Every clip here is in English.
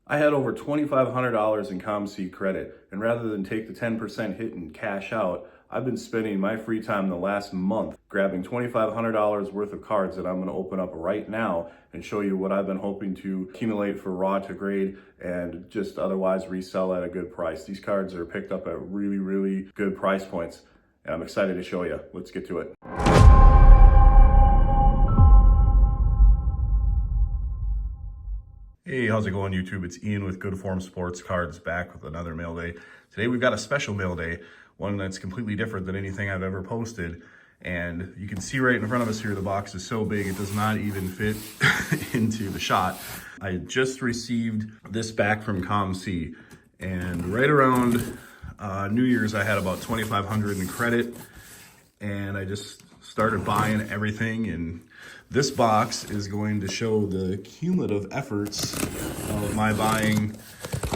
I had over $2,500 in Comc credit, and rather than take the 10% hit and cash out, I've been spending my free time the last month grabbing $2,500 worth of cards that I'm going to open up right now and show you what I've been hoping to accumulate for raw to grade and just otherwise resell at a good price. These cards are picked up at really, really good price points, and I'm excited to show you. Let's get to it. Hey, how's it going, YouTube? It's Ian with Good Form Sports Cards, back with another mail day. Today we've got a special mail day, one that's completely different than anything I've ever posted. And you can see right in front of us here, the box is so big it does not even fit into the shot. I just received this back from Comc, and right around New Year's I had about $2,500 in credit, and I just started buying everything. And this box is going to show the cumulative efforts of my buying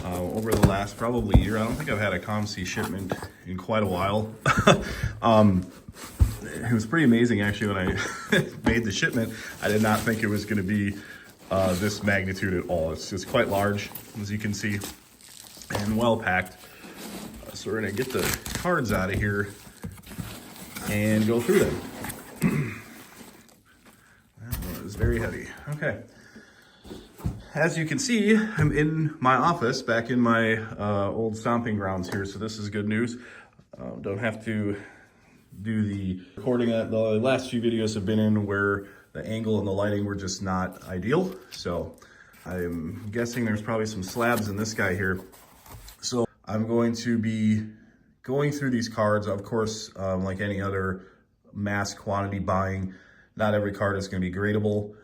over the last probably year. I don't think I've had a Comc shipment in quite a while. It was pretty amazing actually when I made the shipment. I did not think it was going to be this magnitude at all. It's quite large, as you can see, and well packed. So we're going to get the cards out of here and go through them. That was very heavy. Okay. As you can see, I'm in my office, back in my old stomping grounds here, so this is good news. Don't have to do the recording that the last few videos have been in where the angle and the lighting were just not ideal. So I'm guessing there's probably some slabs in this guy here. So I'm going to be going through these cards. Of course, like any other mass quantity buying, not every card is going to be gradable.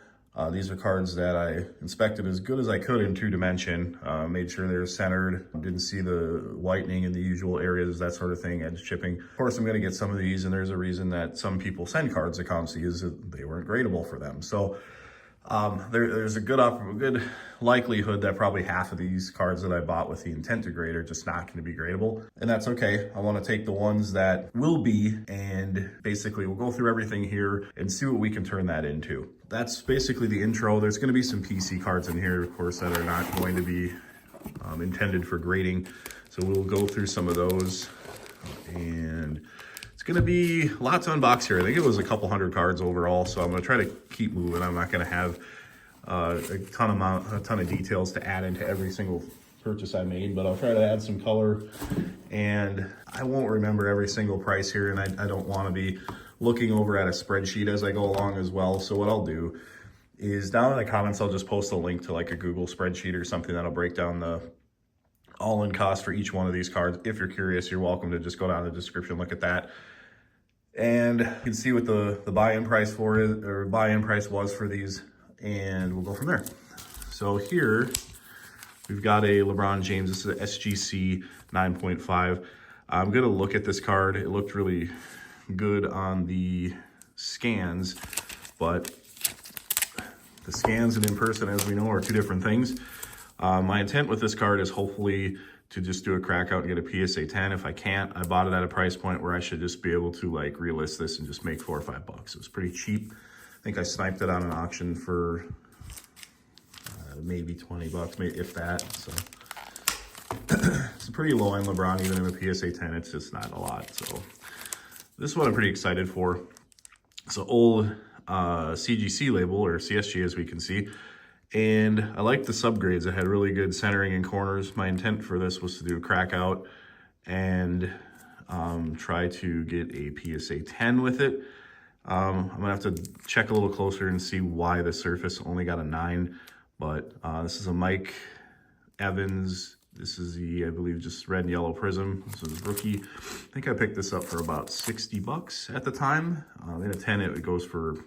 These are cards that I inspected as good as I could in 2-dimension, made sure they were centered, didn't see the whitening in the usual areas, that sort of thing, edge chipping. Of course, I'm going to get some of these, and there's a reason that some people send cards to Comc is that they weren't gradable for them. So there's a good likelihood that probably half of these cards that I bought with the intent to grade are just not going to be gradable, and that's okay. I want to take the ones that will be, and basically we'll go through everything here and see what we can turn that into. That's basically the intro. There's going to be some PC cards in here, of course, that are not going to be intended for grading, so we'll go through some of those, and it's going to be lots to unbox here. I think it was a couple hundred cards overall, so I'm going to try to keep moving. I'm not going to have a ton of details to add into every single purchase I made, but I'll try to add some color. And I won't remember every single price here, and I don't want to be looking over at a spreadsheet as I go along as well. So what I'll do is down in the comments, I'll just post a link to like a Google spreadsheet or something that'll break down the all-in cost for each one of these cards. If you're curious, you're welcome to just go down to the description, look at that, and you can see what the buy-in price for it, or buy-in price was for these, and we'll go from there. So here we've got a LeBron James. This is a SGC 9.5. I'm gonna look at this card. It looked really good on the scans, but the scans and in person, as we know, are two different things. My intent with this card is hopefully to just do a crack out and get a PSA 10. If I can't, I bought it at a price point where I should just be able to like relist this and just make $4 or $5. It was pretty cheap. I think I sniped it on an auction for maybe $20, maybe if that. So it's a pretty low end LeBron, even in a PSA 10, it's just not a lot. So this one I'm pretty excited for. It's an old CGC label, or CSG as we can see. And I like the subgrades. It had really good centering and corners. My intent for this was to do a crack out and try to get a PSA 10 with it. I'm gonna have to check a little closer and see why the surface only got a 9. But this is a Mike Evans. This is the, I believe, just red and yellow prism. This is rookie. I think I picked this up for about $60 at the time. In a 10, it goes for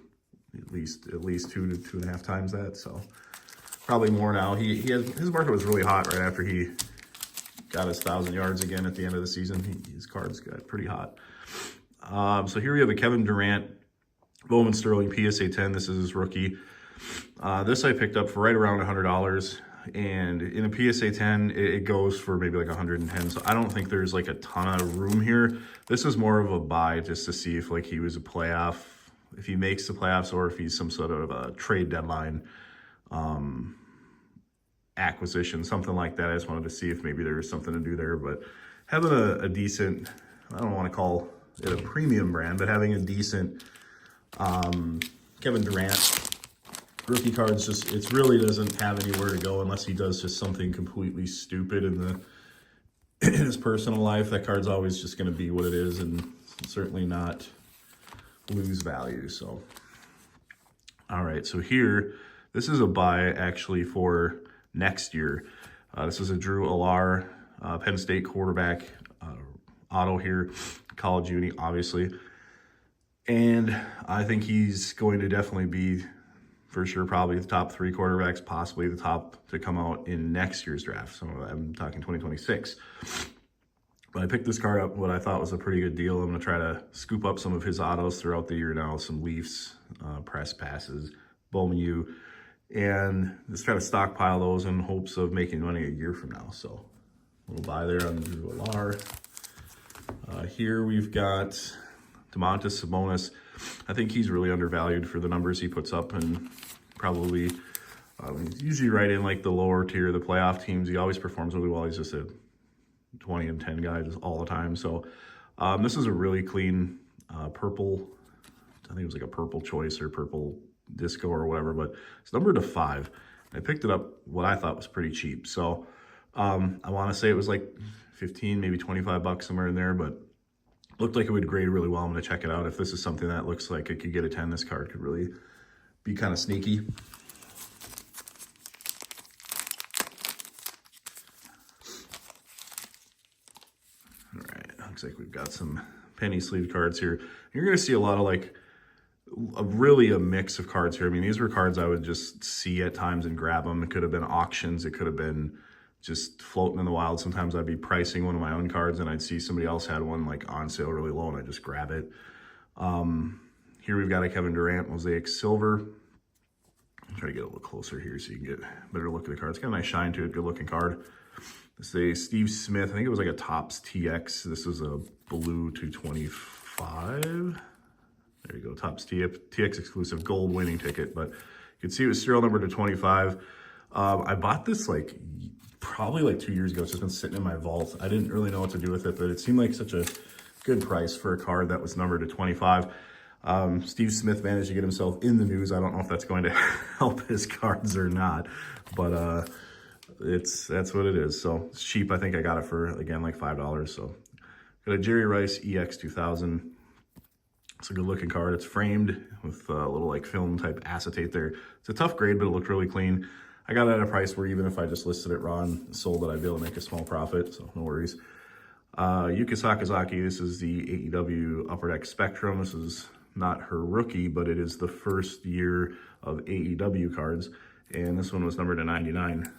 at least 2 to 2.5 times that. So probably more now. His market was really hot right after he got his 1,000 yards again at the end of the season. His cards got pretty hot. So here we have a Kevin Durant Bowman Sterling PSA 10. This is his rookie. This I picked up for right around $100. And in a PSA 10, it goes for maybe like 110. So I don't think there's like a ton of room here. This is more of a buy just to see if like he was a playoff, if he makes the playoffs, or if he's some sort of a trade deadline acquisition, something like that. I just wanted to see if maybe there was something to do there, but having a decent, I don't want to call it a premium brand, but having a decent Kevin Durant rookie cards, just it really doesn't have anywhere to go unless he does just something completely stupid in his personal life. That card's always just going to be what it is and certainly not lose value. So, all right, so here, this is a buy actually for next year. This is a Drew Alar, Penn State quarterback, auto here, college uni, obviously. And I think he's going to definitely be, for sure, probably the top 3 quarterbacks, possibly the top to come out in next year's draft. So I'm talking 2026. But I picked this card up, what I thought was a pretty good deal. I'm going to try to scoop up some of his autos throughout the year now, some Leafs, press passes, Bowman U, and just try to stockpile those in hopes of making money a year from now. So a little buy there on Drew Alar. Here we've got Domantas Sabonis. I think he's really undervalued for the numbers he puts up, and probably he's usually right in like the lower tier of the playoff teams. He always performs really well. He's just a 20 and 10 guy just all the time. So this is a really clean purple. I think it was like a purple choice or purple disco or whatever, but it's numbered to 5. I picked it up what I thought was pretty cheap. So I want to say it was like 15, maybe 25 bucks, somewhere in there, but looked like it would grade really well. I'm going to check it out. If this is something that looks like it could get a 10, this card could really be kind of sneaky. All right, looks like we've got some penny sleeve cards here. You're going to see a lot of like really a mix of cards here. I mean, these were cards I would just see at times and grab them. It could have been auctions. It could have been just floating in the wild. Sometimes I'd be pricing one of my own cards and I'd see somebody else had one like on sale really low and I just grab it. Here we've got a Kevin Durant Mosaic Silver. I'll try to get a little closer here so you can get a better look at the card. It's got a nice shine to it, good looking card. This is a Steve Smith, I think it was like a Topps TX. This is a blue 225. There you go, Topps TX exclusive gold winning ticket, but you can see it was serial number to 25. I bought this like probably like 2 years ago. It's just been sitting in my vault. I didn't really know what to do with it, but it seemed like such a good price for a card that was numbered to 25. Steve Smith managed to get himself in the news. I don't know if that's going to help his cards or not, but that's what it is. So it's cheap. I think I got it for, again, like $5. So got a Jerry Rice EX 2000. It's a good looking card. It's framed with a little like film type acetate there. It's a tough grade, but it looked really clean. I got it at a price where even if I just listed it raw and sold it, I'd be able to make a small profit, so no worries. Yuka Sakazaki, this is the AEW Upper Deck Spectrum. This is not her rookie, but it is the first year of AEW cards, and this one was numbered to 99.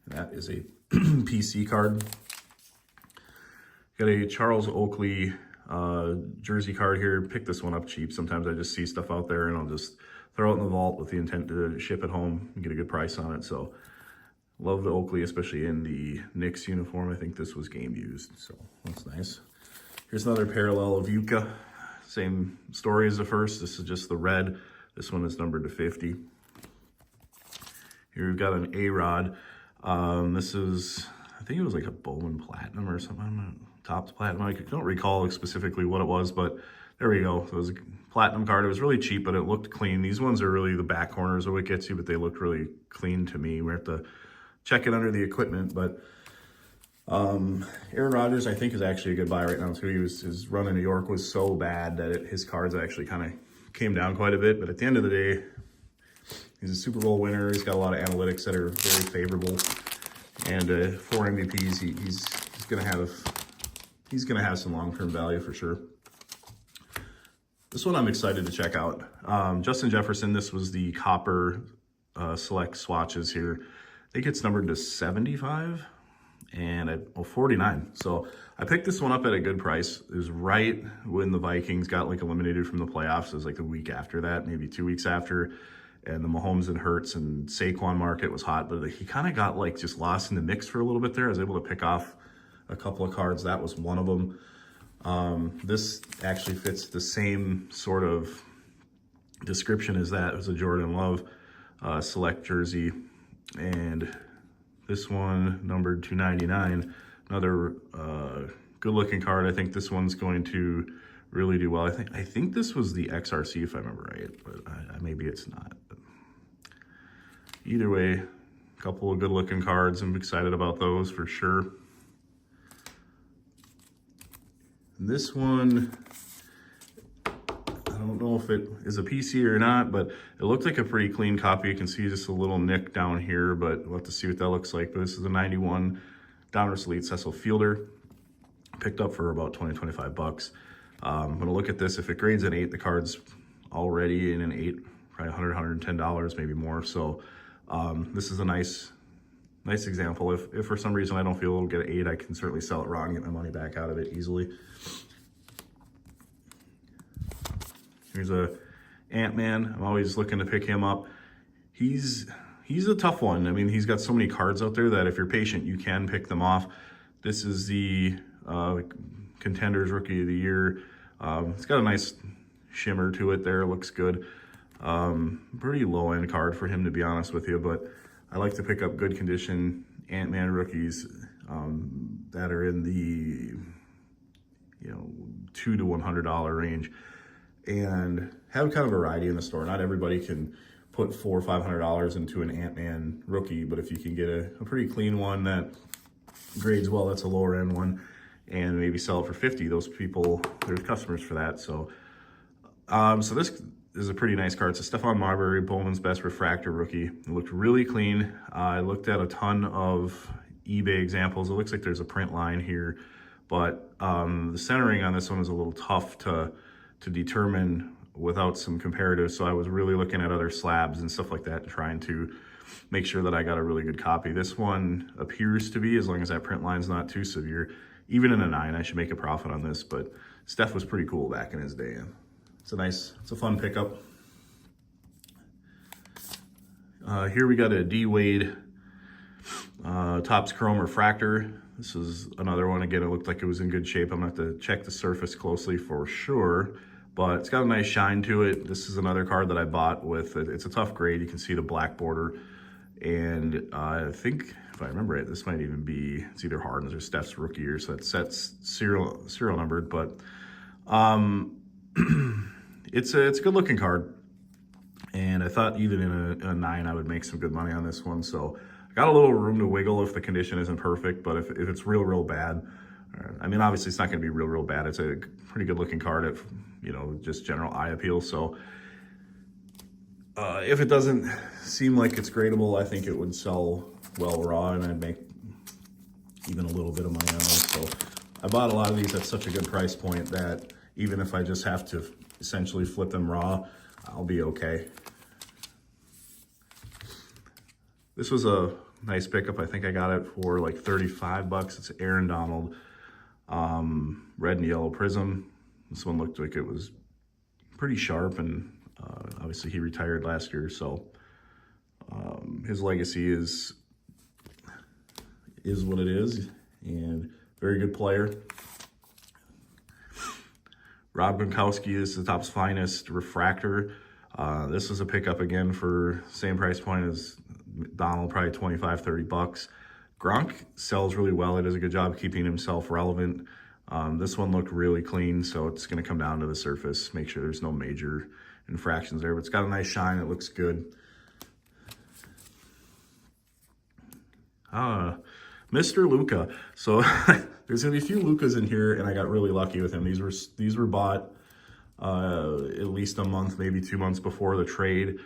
That is a PC card. Got a Charles Oakley jersey card here. Pick this one up cheap. Sometimes I just see stuff out there and I'll just throw it in the vault with the intent to ship it home and get a good price on it. So love the Oakley, especially in the Knicks uniform. I think this was game used, so that's nice. Here's another parallel of Yuka. Same story as the first. This is just the red. This one is numbered to 50. Here we've got an A-Rod. This is, I think it was like a Bowman Platinum or something. I'm not, Topps Platinum. I don't recall specifically what it was, but there we go. So it was a platinum card. It was really cheap, but it looked clean. These ones are really the back corners of what gets you, but they looked really clean to me. We have to check it under the equipment, but Aaron Rodgers, I think, is actually a good buy right now too. His run in New York was so bad that his cards actually kind of came down quite a bit, but at the end of the day, he's a Super Bowl winner. He's got a lot of analytics that are very favorable, and 4 MVPs. He's gonna have some long-term value for sure. This one I'm excited to check out. Justin Jefferson, this was the copper select swatches here. I think it's numbered to 75 and 49. So I picked this one up at a good price. It was right when the Vikings got like eliminated from the playoffs. It was like the week after that, maybe 2 weeks after. And the Mahomes and Hurts and Saquon market was hot, but he kind of got like just lost in the mix for a little bit there. I was able to pick off a couple of cards. That was one of them. This actually fits the same sort of description as that. It was a Jordan Love select jersey, and This one, numbered 299, another good looking card. I think this one's going to really do well. I think this was the XRC if I remember right, but maybe it's not. But either way, a couple of good looking cards. I'm excited about those for sure. And this one, I don't know if it is a PC or not, but it looked like a pretty clean copy. You can see just a little nick down here, but we'll have to see what that looks like. But this is a 91 Donruss Elite Cecil Fielder. Picked up for about 20-25 bucks. I'm gonna look at this. If it grades an 8, the card's already in an 8, probably $100-$110, maybe more. So this is a nice example. If for some reason I don't feel it'll get an 8, I can certainly sell it raw and get my money back out of it easily. Here's a Ant-Man. I'm always looking to pick him up. He's a tough one. I mean, he's got so many cards out there that if you're patient, you can pick them off. This is the Contenders Rookie of the Year. It's got a nice shimmer to it there. Looks good. Pretty low-end card for him, to be honest with you, but I like to pick up good condition Ant-Man rookies that are in the $200 to $100 range, and have kind of variety in the store. Not everybody can put $400 or $500 into an Ant-Man rookie, but if you can get a pretty clean one that grades well, that's a lower end one, and maybe sell it for 50, those people, there's customers for that. So so this is a pretty nice card. It's a Stephon Marbury, Bowman's Best Refractor rookie. It looked really clean. I looked at a ton of eBay examples. It looks like there's a print line here, but the centering on this one is a little tough to determine without some comparatives. So I was really looking at other slabs and stuff like that, trying to make sure that I got a really good copy. This one appears to be, as long as that print line's not too severe. Even in a 9, I should make a profit on this, but Steph was pretty cool back in his day. It's a fun pickup. Here we got a D-Wade Topps Chrome Refractor. This is another one. Again, it looked like it was in good shape. I'm gonna have to check the surface closely for sure, but it's got a nice shine to it. This is another card that I bought with, it's a tough grade. You can see the black border, and I think, if I remember right, this might even be, it's either Harden's or Steph's rookie year, so that sets serial numbered, but it's a good looking card. And I thought even in a 9, I would make some good money on this one. So I got a little room to wiggle if the condition isn't perfect, but if it's real bad, I mean, obviously it's not going to be real bad. It's a pretty good looking card at, just general eye appeal. So if it doesn't seem like it's gradable, I think it would sell well raw, and I'd make even a little bit of money on those. So I bought a lot of these at such a good price point that even if I just have to essentially flip them raw, I'll be okay. This was a nice pickup. I think I got it for like 35 bucks. It's Aaron Donald, red and yellow prism. This one looked like it was pretty sharp, and obviously he retired last year, so his legacy is what it is, and very good player. Rob Gronkowski is the Topps Finest Refractor. This is a pickup again for same price point as Donald, probably 25-30 bucks. Gronk sells really well. It does a good job keeping himself relevant. This one looked really clean, so it's going to come down to the surface. Make sure there's no major infractions there, but it's got a nice shine. It looks good. Mr. Luka. So there's gonna be a few Lukas in here, and I got really lucky with him. These were bought at least a month, maybe 2 months before the trade.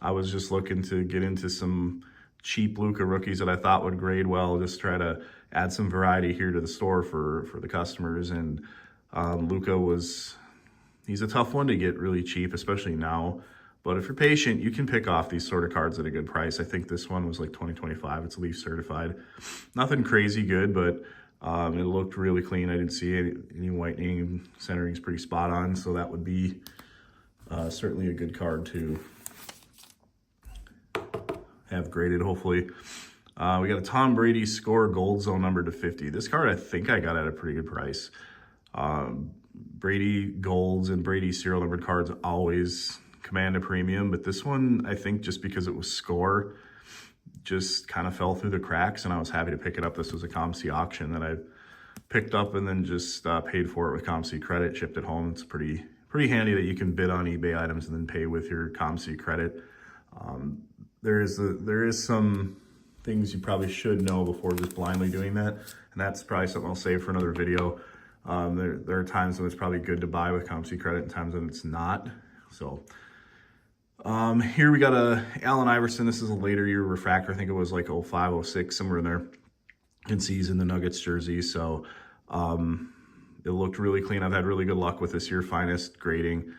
I was just looking to get into some cheap Luka rookies that I thought would grade well, just try to add some variety here to the store for the customers. And Luka he's a tough one to get really cheap, especially now. But if you're patient, you can pick off these sort of cards at a good price. I think this one was like $20-$25. It's Leaf certified. Nothing crazy good, but it looked really clean. I didn't see any whitening. Centering's pretty spot on, so that would be certainly a good card to have graded, hopefully. We got a Tom Brady Score Gold Zone numbered to 50. This card I think I got at a pretty good price. Brady Golds and Brady serial numbered cards always command a premium, but this one, I think just because it was Score, just kind of fell through the cracks, and I was happy to pick it up. This was a Comc auction that I picked up and then just paid for it with Comc credit, shipped it home. It's pretty handy that you can bid on eBay items and then pay with your Comc credit. There is some things you probably should know before just blindly doing that, and that's probably something I'll save for another video. There are times when it's probably good to buy with Comc credit and times when it's not. So here we got a Allen Iverson. This is a later year refractor. I think it was like 05, 06, somewhere in there. You can see he's in the Nuggets jersey. So it looked really clean. I've had really good luck with this year finest grading.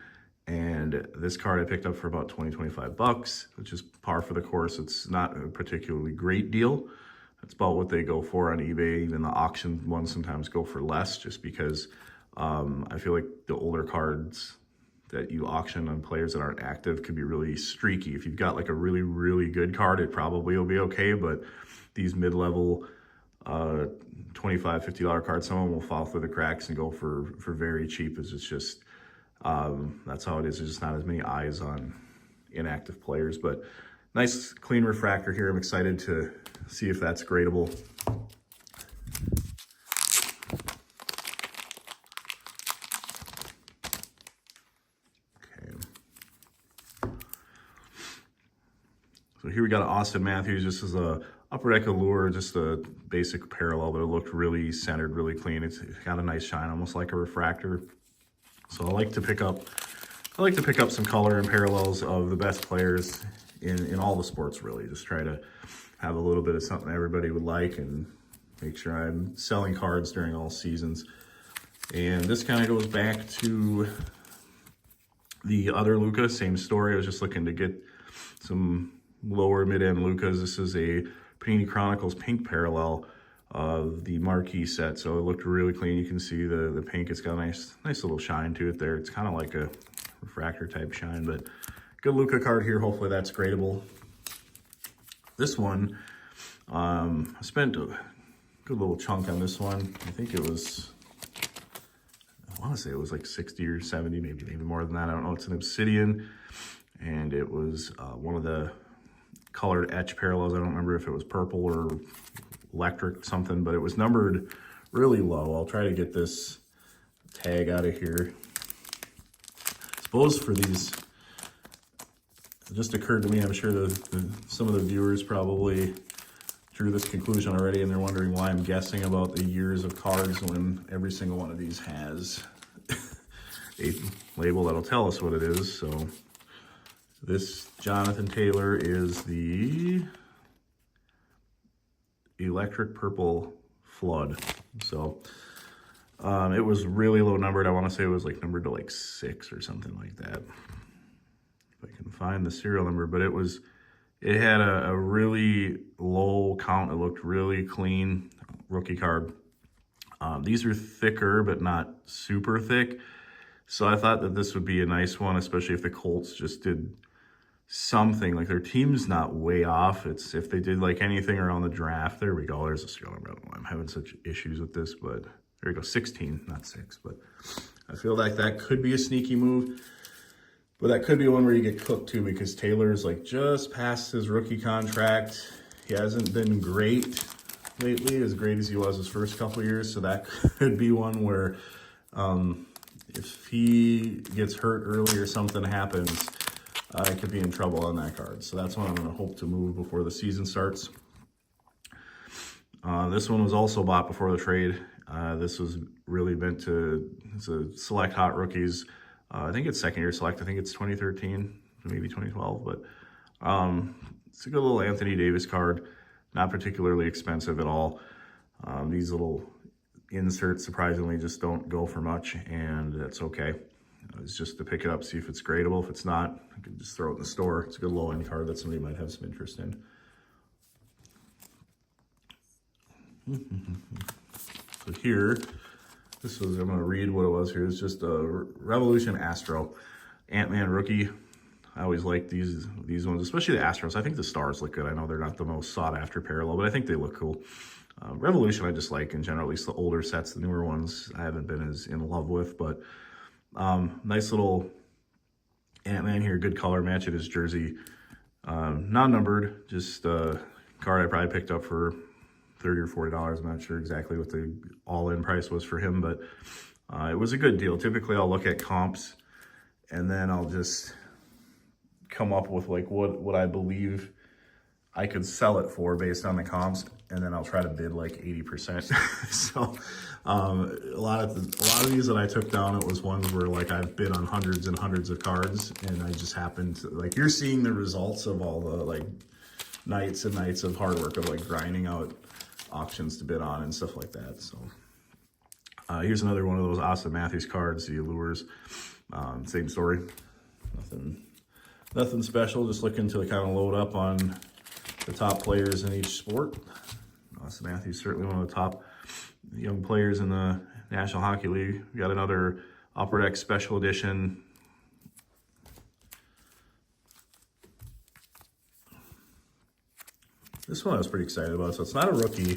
And this card I picked up for about 20-25 bucks, which is par for the course. It's not a particularly great deal. It's about what they go for on eBay. Even the auction ones sometimes go for less, just because I feel like the older cards that you auction on players that aren't active could be really streaky. If you've got like a really, really good card, it probably will be okay. But these mid-level $25, $50 cards, some of them will fall through the cracks and go for very cheap. It's just that's how it is. There's just not as many eyes on inactive players. But nice clean refractor here. I'm excited to see if that's gradable. Okay. So here we got an Austin Matthews. This is a upper deck allure, just a basic parallel, but it looked really centered, really clean. It's got a nice shine, almost like a refractor. So I like to pick up some color and parallels of the best players in all the sports, really. Just try to have a little bit of something everybody would like and make sure I'm selling cards during all seasons. And this kind of goes back to the other Luka, same story. I was just looking to get some lower mid-end Lukas. This is a Panini Chronicles pink parallel of the marquee set, so it looked really clean. You can see the pink. It's got a nice little shine to it there. It's kind of like a refractor type shine, but good Luka card here. Hopefully that's gradable. This one, I spent a good little chunk on this one. I think it was, I want to say it was like 60 or 70, maybe more than that. I don't know. It's an Obsidian, and it was one of the colored etch parallels. I don't remember if it was purple or electric something, but it was numbered really low. I'll try to get this tag out of here. I suppose for these, it just occurred to me, I'm sure some of the viewers probably drew this conclusion already, and they're wondering why I'm guessing about the years of cards when every single one of these has a label that'll tell us what it is. So this Jonathan Taylor is the electric purple flood. So it was really low numbered. I want to say it was like numbered to like 6 or something like that, if I can find the serial number. But it had a really low count. It looked really clean. Rookie card. These are thicker but not super thick, so I thought that this would be a nice one, especially if the Colts just did something, like their team's not way off. It's if they did like anything around the draft. There we go. There's a serial number. I'm having such issues with this, but there we go. 16, not 6. But I feel like that could be a sneaky move, but that could be one where you get cooked too, because Taylor's like just past his rookie contract. He hasn't been great lately, as great as he was his first couple of years. So that could be one where if he gets hurt early or something happens, I could be in trouble on that card. So that's one I'm going to hope to move before the season starts. This one was also bought before the trade. This was really meant to, it's a select hot rookies. I think it's second year select. I think it's 2013, maybe 2012. But it's a good little Anthony Davis card. Not particularly expensive at all. These little inserts surprisingly just don't go for much, and that's okay. It's just to pick it up, see if it's gradable. If it's not, I can just throw it in the store. It's a good low-end card that somebody might have some interest in. So here, this was, I'm going to read what it was here. It's just a Revolution Astro Ant-Man rookie. I always like these ones, especially the Astros. I think the stars look good. I know they're not the most sought-after parallel, but I think they look cool. Revolution I just like in general, at least the older sets. The newer ones I haven't been as in love with, but nice little Ant-Man here, good color, matching his jersey. Non-numbered, just card I probably picked up for $30 or $40. I'm not sure exactly what the all-in price was for him, but it was a good deal. Typically, I'll look at comps and then I'll just come up with like what I believe I could sell it for based on the comps, and then I'll try to bid like 80%. So a lot of these that I took down, it was ones where like I've bid on hundreds and hundreds of cards, and I just happened to, like, you're seeing the results of all the like nights and nights of hard work of like grinding out auctions to bid on and stuff like that. So here's another one of those Austin Matthews cards, the Allures. Same story, nothing special, just looking to kind of load up on the top players in each sport. Austin Matthews, certainly one of the top young players in the National Hockey League. We got another Upper Deck Special Edition. This one I was pretty excited about. So it's not a rookie,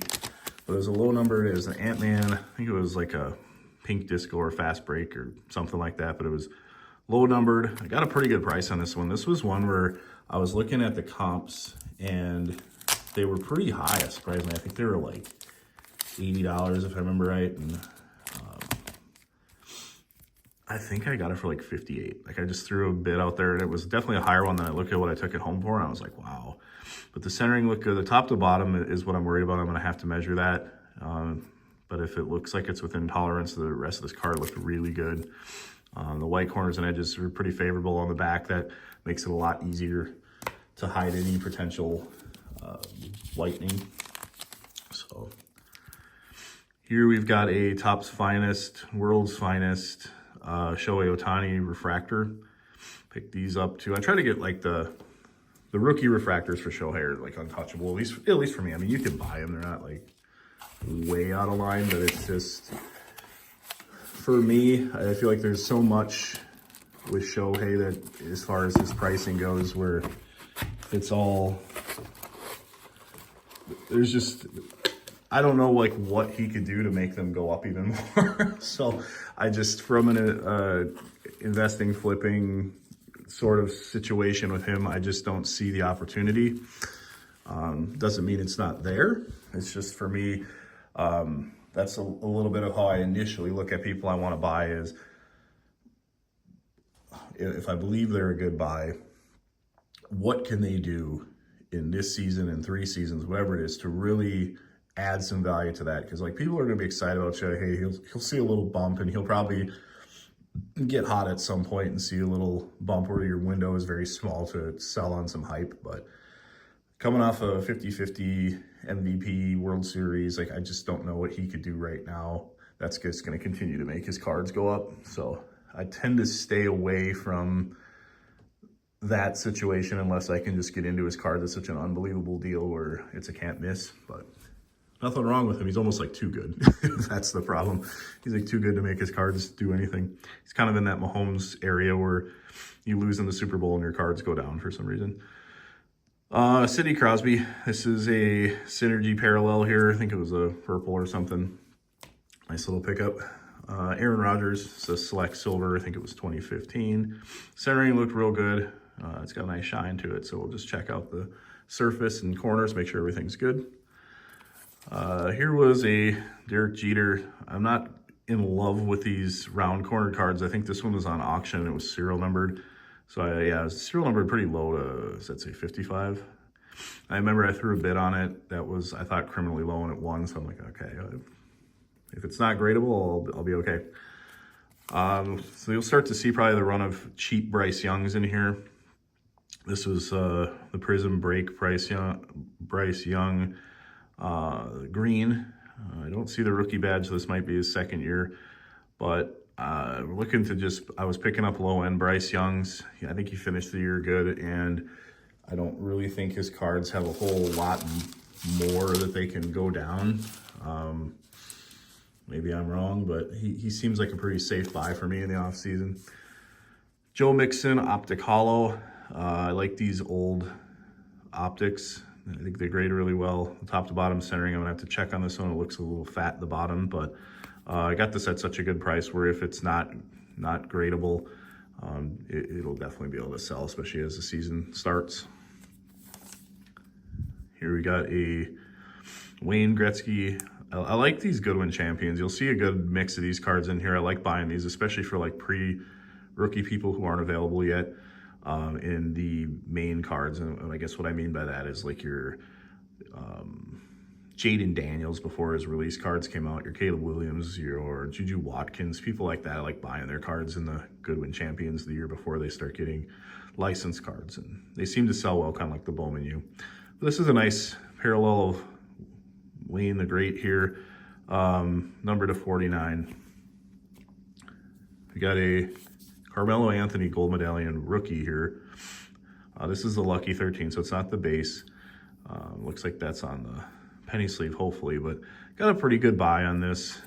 but it was a low number. It was an Ant-Man. I think it was like a pink disco or fast break or something like that, but it was low numbered. I got a pretty good price on this one. This was one where I was looking at the comps and they were pretty high, surprisingly. I think they were like $80 if I remember right. And I think I got it for like 58. Like I just threw a bid out there and it was definitely a higher one than I looked at what I took it home for. And I was like, wow. But the centering looked good. The top to bottom is what I'm worried about. I'm gonna have to measure that. But if it looks like it's within tolerance, the rest of this card looked really good. The white corners and edges are pretty favorable on the back. That makes it a lot easier to hide any potential lightning. So here we've got a Topps Finest, World's Finest Shohei Ohtani refractor. Pick these up too. I try to get like the rookie refractors for Shohei are like untouchable, at least for me. I mean, you can buy them. They're not like way out of line, but it's just, for me, I feel like there's so much with Shohei that as far as his pricing goes, where it's all, there's just, I don't know like what he could do to make them go up even more. So I just, from an investing, flipping sort of situation with him, I just don't see the opportunity. Doesn't mean it's not there. It's just, for me, that's a little bit of how I initially look at people I want to buy, is if I believe they're a good buy, what can they do in this season, in 3 seasons, whatever it is, to really add some value to that? Because like people are going to be excited about Shohei. He'll see a little bump, and he'll probably get hot at some point and see a little bump where your window is very small to sell on some hype. But coming off a 50-50 MVP World Series, like I just don't know what he could do right now. That's just going to continue to make his cards go up. So I tend to stay away from that situation unless I can just get into his card. That's such an unbelievable deal where it's a can't miss. But nothing wrong with him. He's almost like too good. That's the problem. He's like too good to make his cards do anything. He's kind of in that Mahomes area where you lose in the Super Bowl and your cards go down for some reason. Sidney Crosby. This is a Synergy parallel here. I think it was a purple or something. Nice little pickup. Aaron Rodgers. It's a select silver. I think it was 2015. Centering looked real good. It's got a nice shine to it. So we'll just check out the surface and corners, make sure everything's good. Here was a Derek Jeter. I'm not in love with these round cornered cards. I think this one was on auction. It was serial numbered. So yeah, it was serial numbered pretty low to, does that say 55? I remember I threw a bid on it that was, I thought, criminally low, and it won. So I'm like, okay, if it's not gradable, I'll be okay. So you'll start to see probably the run of cheap Bryce Youngs in here. This was the Prism Break Bryce Young green. I don't see the rookie badge, so this might be his second year, but looking to just, I was picking up low end Bryce Youngs. I think he finished the year good, and I don't really think his cards have a whole lot more that they can go down. Maybe I'm wrong, but he seems like a pretty safe buy for me in the off season. Joe Mixon Optic Hollow. I like these old optics. I think they grade really well. Top to bottom centering, I'm gonna have to check on this one. It looks a little fat at the bottom, but I got this at such a good price where if it's not gradable, it'll definitely be able to sell, especially as the season starts. Here we got a Wayne Gretzky. I like these Goodwin Champions. You'll see a good mix of these cards in here. I like buying these, especially for like pre-rookie people who aren't available yet in the main cards. And I guess what I mean by that is like your Jaden Daniels before his release cards came out, your Caleb Williams, your Juju Watkins, people like that. I like buying their cards in the Goodwin Champions the year before they start getting licensed cards. And they seem to sell well, kind of like the Bowman U. But this is a nice parallel of Wayne the Great here, number to 49. We got a Carmelo Anthony Gold Medallion rookie here. This is the Lucky 13, so it's not the base. Looks like that's on the penny sleeve, hopefully, but got a pretty good buy on this.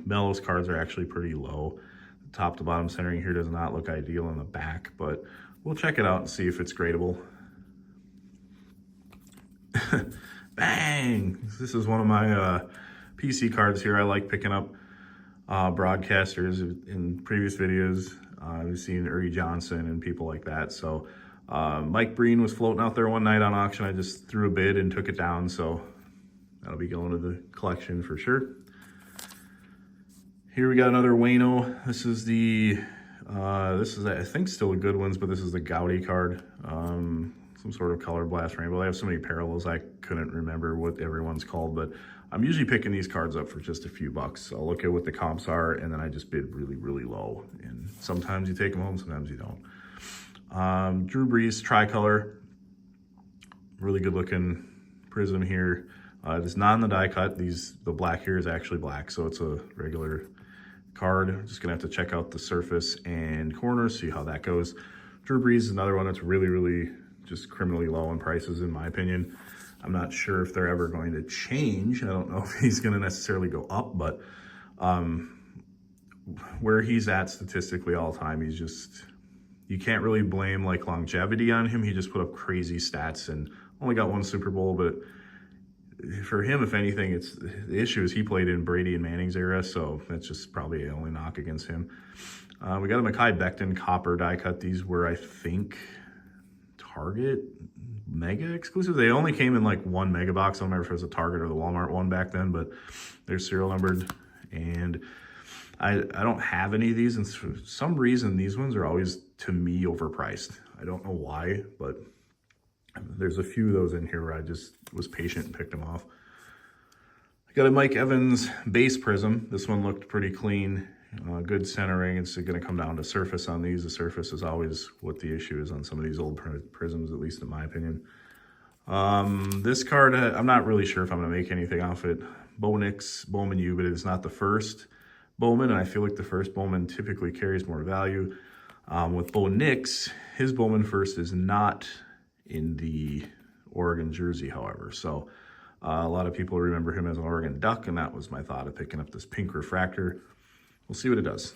Melo's cards are actually pretty low. The top to bottom centering here does not look ideal in the back, but we'll check it out and see if it's gradable. Bang! This is one of my PC cards here. I like picking up broadcasters. In previous videos, we've seen Ernie Johnson and people like that. So Mike Breen was floating out there one night on auction. I just threw a bid and took it down. So that'll be going to the collection for sure. Here we got another Wayno. This is the, I think still a good ones, but this is the Gaudy card. Some sort of color blast rainbow. They have so many parallels I couldn't remember what everyone's called, but I'm usually picking these cards up for just a few bucks. I'll look at what the comps are and then I just bid really, really low. And sometimes you take them home, sometimes you don't. Drew Brees tricolor, really good looking prism here. It's not in the die cut. The black here is actually black, so it's a regular card. Just gonna have to check out the surface and corners, see how that goes. Drew Brees is another one that's really, really just criminally low in prices, in my opinion. I'm not sure if they're ever going to change. I don't know if he's going to necessarily go up, but where he's at statistically all the time, he's just, you can't really blame like longevity on him. He just put up crazy stats and only got one Super Bowl, but for him, if anything, it's the issue is he played in Brady and Manning's era, so that's just probably the only knock against him. We got a Mekhi Becton copper die cut. These were, I think, Target mega exclusive. They only came in like one mega box. I don't remember if it was a Target or the Walmart one back then, but they're serial numbered. And I don't have any of these, and for some reason these ones are always, to me, overpriced. I don't know why, but there's a few of those in here where I just was patient and picked them off. I got a Mike Evans base prism. This one looked pretty clean. Good centering. It's going to come down to surface on these. The surface is always what the issue is on some of these old prisms, at least in my opinion. This card, I'm not really sure if I'm going to make anything off it. Bowman U, but it's not the first Bowman, and I feel like the first Bowman typically carries more value. With Bo Nix, his Bowman first is not in the Oregon jersey, however. So a lot of people remember him as an Oregon Duck, and that was my thought of picking up this pink refractor. We'll see what it does.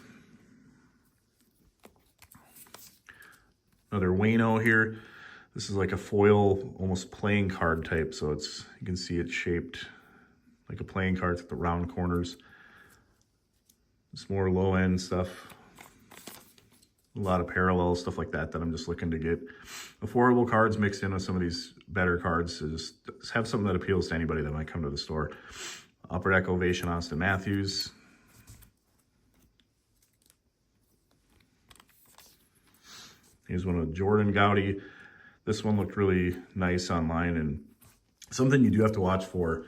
Another Wayno here. This is like a foil, almost playing card type. So it's, you can see it's shaped like a playing card with the round corners. It's more low end stuff. A lot of parallel stuff like that I'm just looking to get affordable cards mixed in with some of these better cards to just have something that appeals to anybody that might come to the store. Upper Deck Ovation Austin Matthews. Here's one of Jordan Gaudy. This one looked really nice online, and something you do have to watch for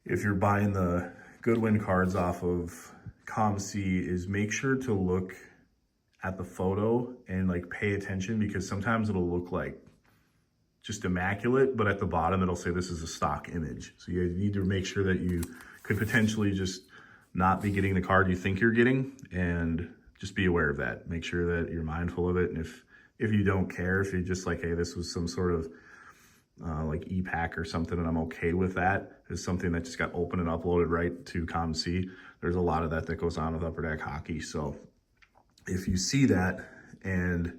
if you're buying the Goodwin cards off of Comc is make sure to look at the photo and like pay attention, because sometimes it'll look like just immaculate, but at the bottom it'll say this is a stock image. So you need to make sure that you could potentially just not be getting the card you think you're getting, and just be aware of that. Make sure that you're mindful of it. And if you don't care, if you're just like, hey, this was some sort of like e-pack or something, and I'm okay with that, is something that just got opened and uploaded right to Comc. There's a lot of that goes on with Upper Deck Hockey. So if you see that and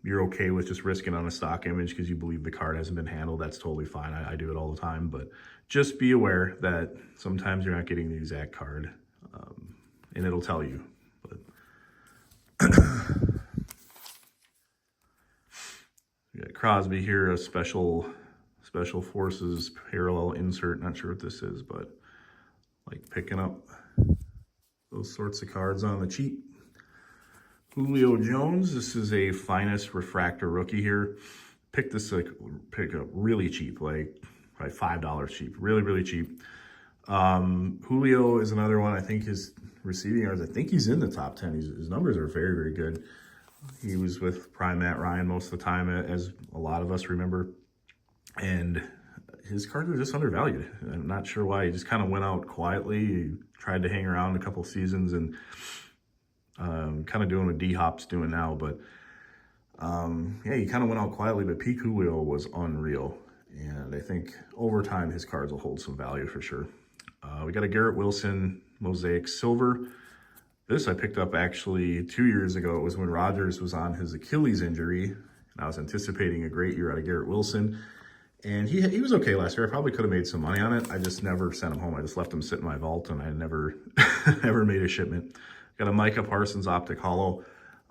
you're okay with just risking on a stock image because you believe the card hasn't been handled, that's totally fine. I do it all the time, but just be aware that sometimes you're not getting the exact card, and it'll tell you. But We got Crosby here, a special forces parallel insert. Not sure what this is, but like picking up those sorts of cards on the cheap. Julio Jones, this is a finest refractor rookie here. Pick up really cheap, like probably $5 cheap, really cheap. Julio is another one. I think his receiving yards, I think he's in the top 10. His numbers are very good. He was with prime Matt Ryan most of the time, as a lot of us remember. And his cards were just undervalued. I'm not sure why. He just kind of went out quietly. He tried to hang around a couple seasons and kind of doing what D-Hop's doing now. But yeah, he kind of went out quietly, but peak Julio was unreal. And I think over time, his cards will hold some value for sure. We got a Garrett Wilson Mosaic Silver. This I picked up actually 2 years ago. It was when Rodgers was on his Achilles injury, and I was anticipating a great year out of Garrett Wilson. And he was okay last year. I probably could have made some money on it. I just never sent him home. I just left him sit in my vault, and I never never made a shipment. Got a Micah Parsons Optic Hollow.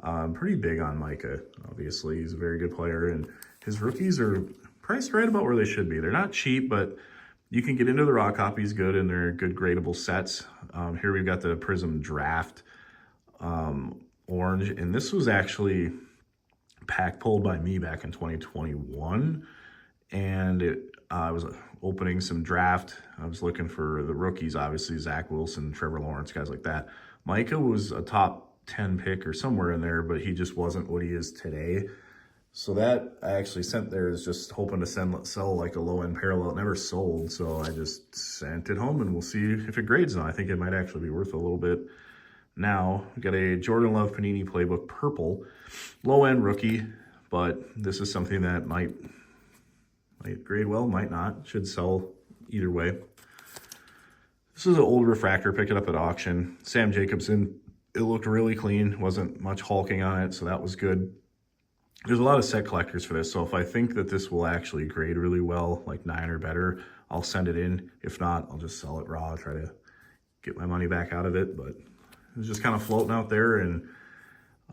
I'm pretty big on Micah, obviously. He's a very good player, and his rookies are priced right about where they should be. They're not cheap, but you can get into the raw copies good, and they're good gradable sets. Here we've got the Prism Draft orange, and this was actually pack pulled by me back in 2021, and I was opening some draft. I was looking for the rookies, obviously, Zach Wilson, Trevor Lawrence, guys like that. Micah was a top 10 pick or somewhere in there, but he just wasn't what he is today. So that I actually sent there is just hoping to sell like a low-end parallel. It never sold, so I just sent it home, and we'll see if it grades now. I think it might actually be worth a little bit. Now, we got a Jordan Love Panini Playbook Purple. Low-end rookie, but this is something that might grade well, might not. Should sell either way. This is an old refractor, picked it up at auction. Sam Jacobson, it looked really clean. Wasn't much hulking on it, so that was good. There's a lot of set collectors for this, so if I think that this will actually grade really well, like 9 or better, I'll send it in. If not, I'll just sell it raw, try to get my money back out of it. But it was just kind of floating out there, and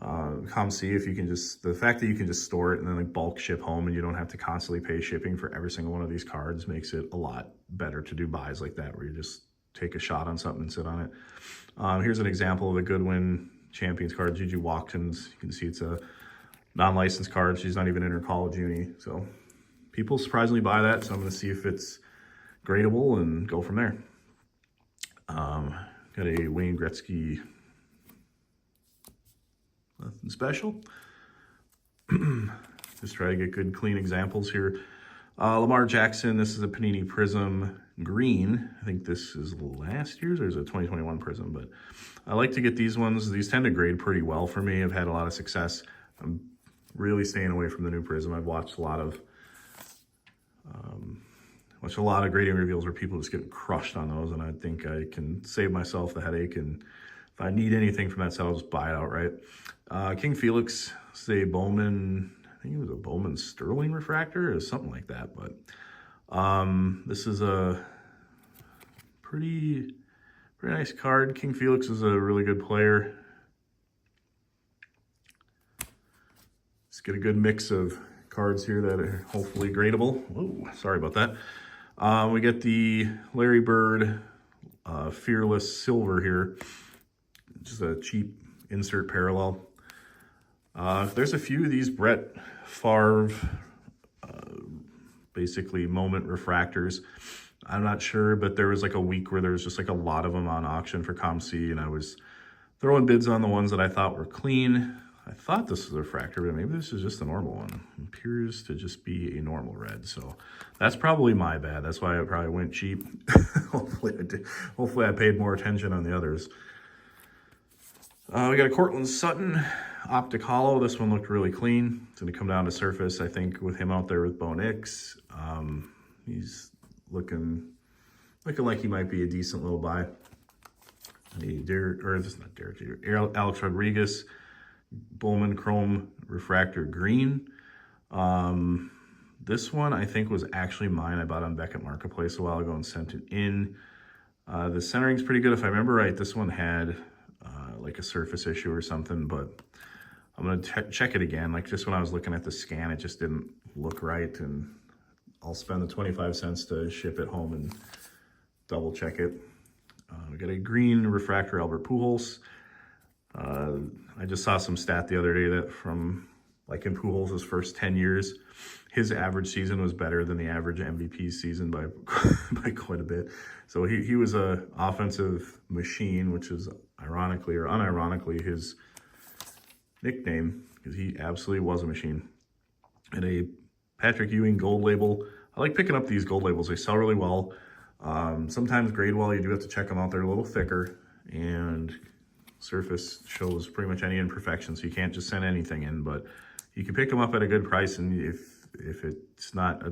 Comc, if you can just, the fact that you can just store it and then like bulk ship home and you don't have to constantly pay shipping for every single one of these cards makes it a lot better to do buys like that, where you just take a shot on something and sit on it. Here's an example of a Goodwin Champions card, Juju Watkins. You can see it's a non-licensed card. She's not even in her college uni. So people surprisingly buy that. So I'm going to see if it's gradable and go from there. Got a Wayne Gretzky nothing special. Just try to get good, clean examples here. Lamar Jackson, this is a Panini Prism Green. I think this is last year's, or is it a 2021 Prism? But I like to get these ones. These tend to grade pretty well for me. I've had a lot of success. I'm really staying away from the new Prism. I've watched a lot of grading reveals where people just get crushed on those, and I think I can save myself the headache, and if I need anything from that set, I'll just buy it outright. King Felix, say Bowman, I think it was a Bowman Sterling refractor or something like that, but this is a pretty nice card. King Felix is a really good player. Let's get a good mix of cards here that are hopefully gradable. Oh, sorry about that. We get the Larry Bird Fearless Silver here. Just a cheap insert parallel. There's a few of these Brett Favre basically moment refractors. I'm not sure, but there was like a week where there was just like a lot of them on auction for Comc, and I was throwing bids on the ones that I thought were clean. I thought this was a refractor, but maybe this is just a normal one. It appears to just be a normal red, so that's probably my bad. That's why I probably went cheap. Hopefully I did. Hopefully I paid more attention on the others. We got a Cortland Sutton Optic Hollow. This one looked really clean. It's going to come down to surface, I think, with him out there with Bo Nix. He's looking like he might be a decent little buy. Alex Rodriguez Bowman Chrome Refractor Green. This one I think was actually mine. I bought on Beckett Marketplace a while ago and sent it in. The centering's pretty good. If I remember right, this one had like a surface issue or something, but I'm gonna check it again. Like just when I was looking at the scan, it just didn't look right, and I'll spend the 25 cents to ship it home and double check it. We got a green refractor Albert Pujols. I just saw some stat the other day that from like in Pujols' first 10 years, his average season was better than the average MVP season by by quite a bit. So he was a offensive machine, which is ironically or unironically his nickname, because he absolutely was a machine. And a Patrick Ewing gold label. I like picking up these gold labels. They sell really well. Sometimes grade well, you do have to check them out. They're a little thicker, and surface shows pretty much any imperfection, so you can't just send anything in, but you can pick them up at a good price, and if it's not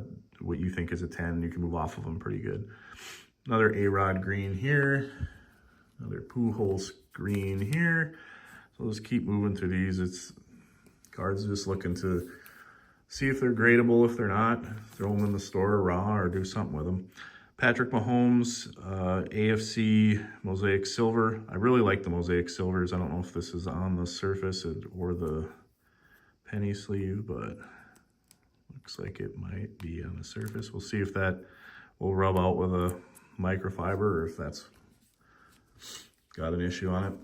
what you think is a 10, you can move off of them pretty good. Another A-Rod green here, another Pujols green here. So let's keep moving through these. It's cards just looking to see if they're gradable. If they're not, throw them in the store raw or do something with them. Patrick Mahomes, AFC Mosaic Silver. I really like the Mosaic Silvers. I don't know if this is on the surface or the penny sleeve, but looks like it might be on the surface. We'll see if that will rub out with a microfiber or if that's got an issue on it.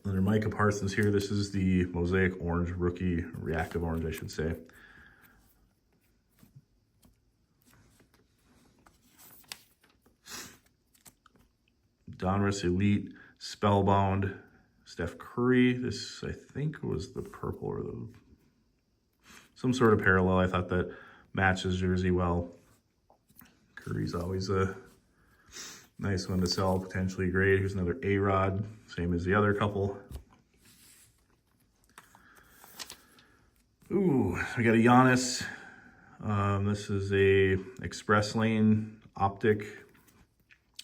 Under Micah Parsons here, this is the Mosaic Orange, rookie reactive orange, I should say. Donruss Elite, Spellbound, Steph Curry. This, I think, was the purple or some sort of parallel. I thought that matches jersey well. Curry's always a nice one to sell, potentially great. Here's another A-Rod, same as the other couple. Ooh, we got a Giannis. This is a Express Lane Optic.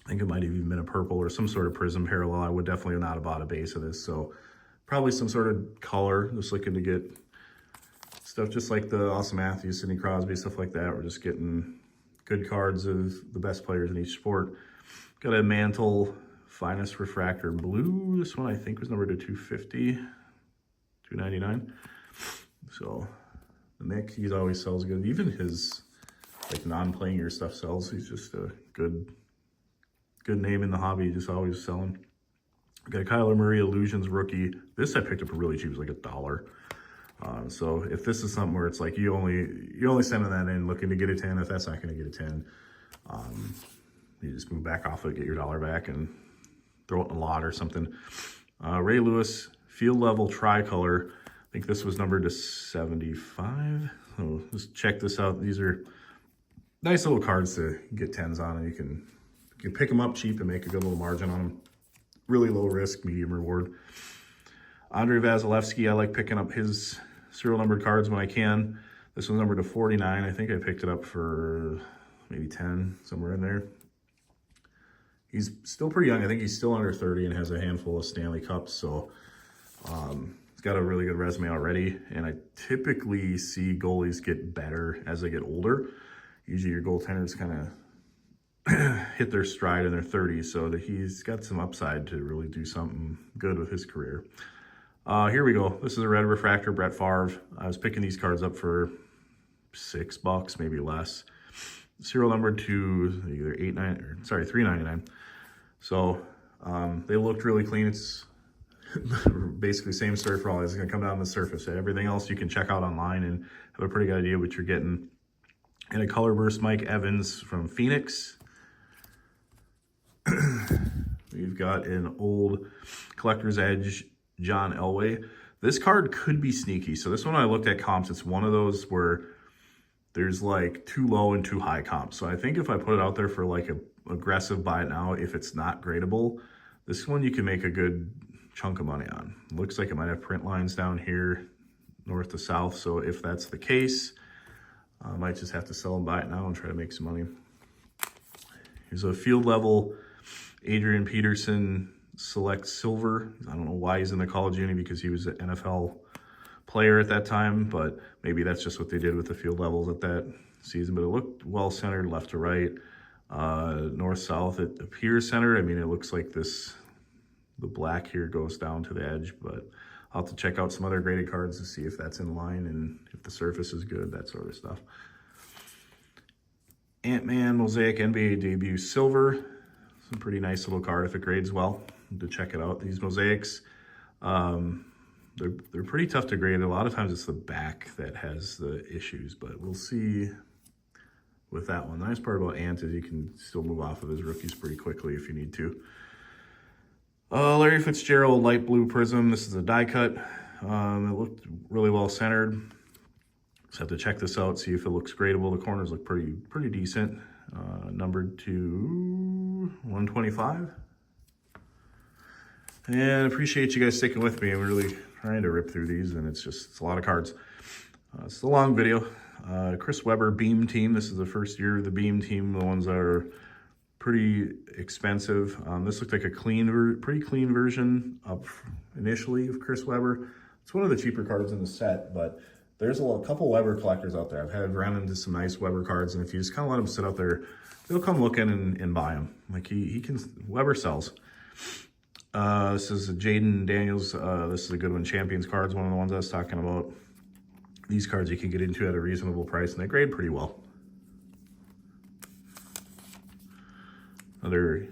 I think it might have even been a purple or some sort of prism parallel. I would definitely not have bought a base of this, so probably some sort of color. Just looking to get stuff just like the Austin Matthews, Sidney Crosby, stuff like that. We're just getting good cards of the best players in each sport. Got a Mantle Finest Refractor Blue. This one I think was numbered to 250, 299. So the Mick, he always sells good. Even his like non-playing year stuff sells. He's just a good name in the hobby, just always selling. Got a Kyler Murray Illusions rookie. This I picked up for really cheap. It was like $1. So if this is something where it's like you're only sending that in looking to get a 10, if that's not going to get a 10, you just move back off it, get your $1 back, and throw it in a lot or something. Ray Lewis Field Level Tricolor. I think this was numbered to 75. So let's check this out. These are nice little cards to get 10s on, and you can pick them up cheap and make a good little margin on them. Really low risk, medium reward. Andre Vasilevsky, I like picking up his serial numbered cards when I can. This one's numbered to 49. I think I picked it up for maybe 10, somewhere in there. He's still pretty young. I think he's still under 30 and has a handful of Stanley Cups. So he's got a really good resume already. And I typically see goalies get better as they get older. Usually your goaltenders kind of hit their stride in their 30s, so that he's got some upside to really do something good with his career. Here we go. This is a red refractor, Brett Favre. I was picking these cards up for $6, maybe less. Serial number to either $3.99. So they looked really clean. It's basically same story for all. It's going to come down the surface. Everything else you can check out online and have a pretty good idea what you're getting. And a color burst Mike Evans from Phoenix. We've got an old Collector's Edge John Elway. This card could be sneaky. So this one I looked at comps. It's one of those where there's like too low and too high comps. So I think if I put it out there for like a aggressive buy it now, if it's not gradable, this one you can make a good chunk of money on. Looks like it might have print lines down here, north to south. So if that's the case, I might just have to sell and buy it now and try to make some money. Here's a field level Adrian Peterson Select Silver. I don't know why he's in the college uni, because he was an NFL player at that time, but maybe that's just what they did with the field levels at that season. But it looked well centered left to right, north south. It appears centered. I mean, it looks like the black here goes down to the edge, but I'll have to check out some other graded cards to see if that's in line and if the surface is good, that sort of stuff. Ant-Man Mosaic NBA Debut Silver. Some pretty nice little card if it grades well. To check it out. These mosaics, they're pretty tough to grade. A lot of times it's the back that has the issues, but we'll see with that one. The nice part about Ant is you can still move off of his rookies pretty quickly if you need to. Larry Fitzgerald Light Blue Prism. This is a die cut. It looked really well centered. Just have to check this out, see if it looks gradable. The corners look pretty decent. Numbered to 125. And appreciate you guys sticking with me. I'm really trying to rip through these, and it's a lot of cards. It's a long video. Chris Webber Beam Team. This is the first year of the Beam Team. The ones that are pretty expensive. This looked like a pretty clean version up initially of Chris Webber. It's one of the cheaper cards in the set, but there's a couple Webber collectors out there. I've had ran into some nice Webber cards, and if you just kind of let them sit out there, they'll come look in and buy them. Like he can, Webber sells. This is a Jaden Daniels. This is a good one. Champions cards, one of the ones I was talking about. These cards you can get into at a reasonable price, and they grade pretty well. Another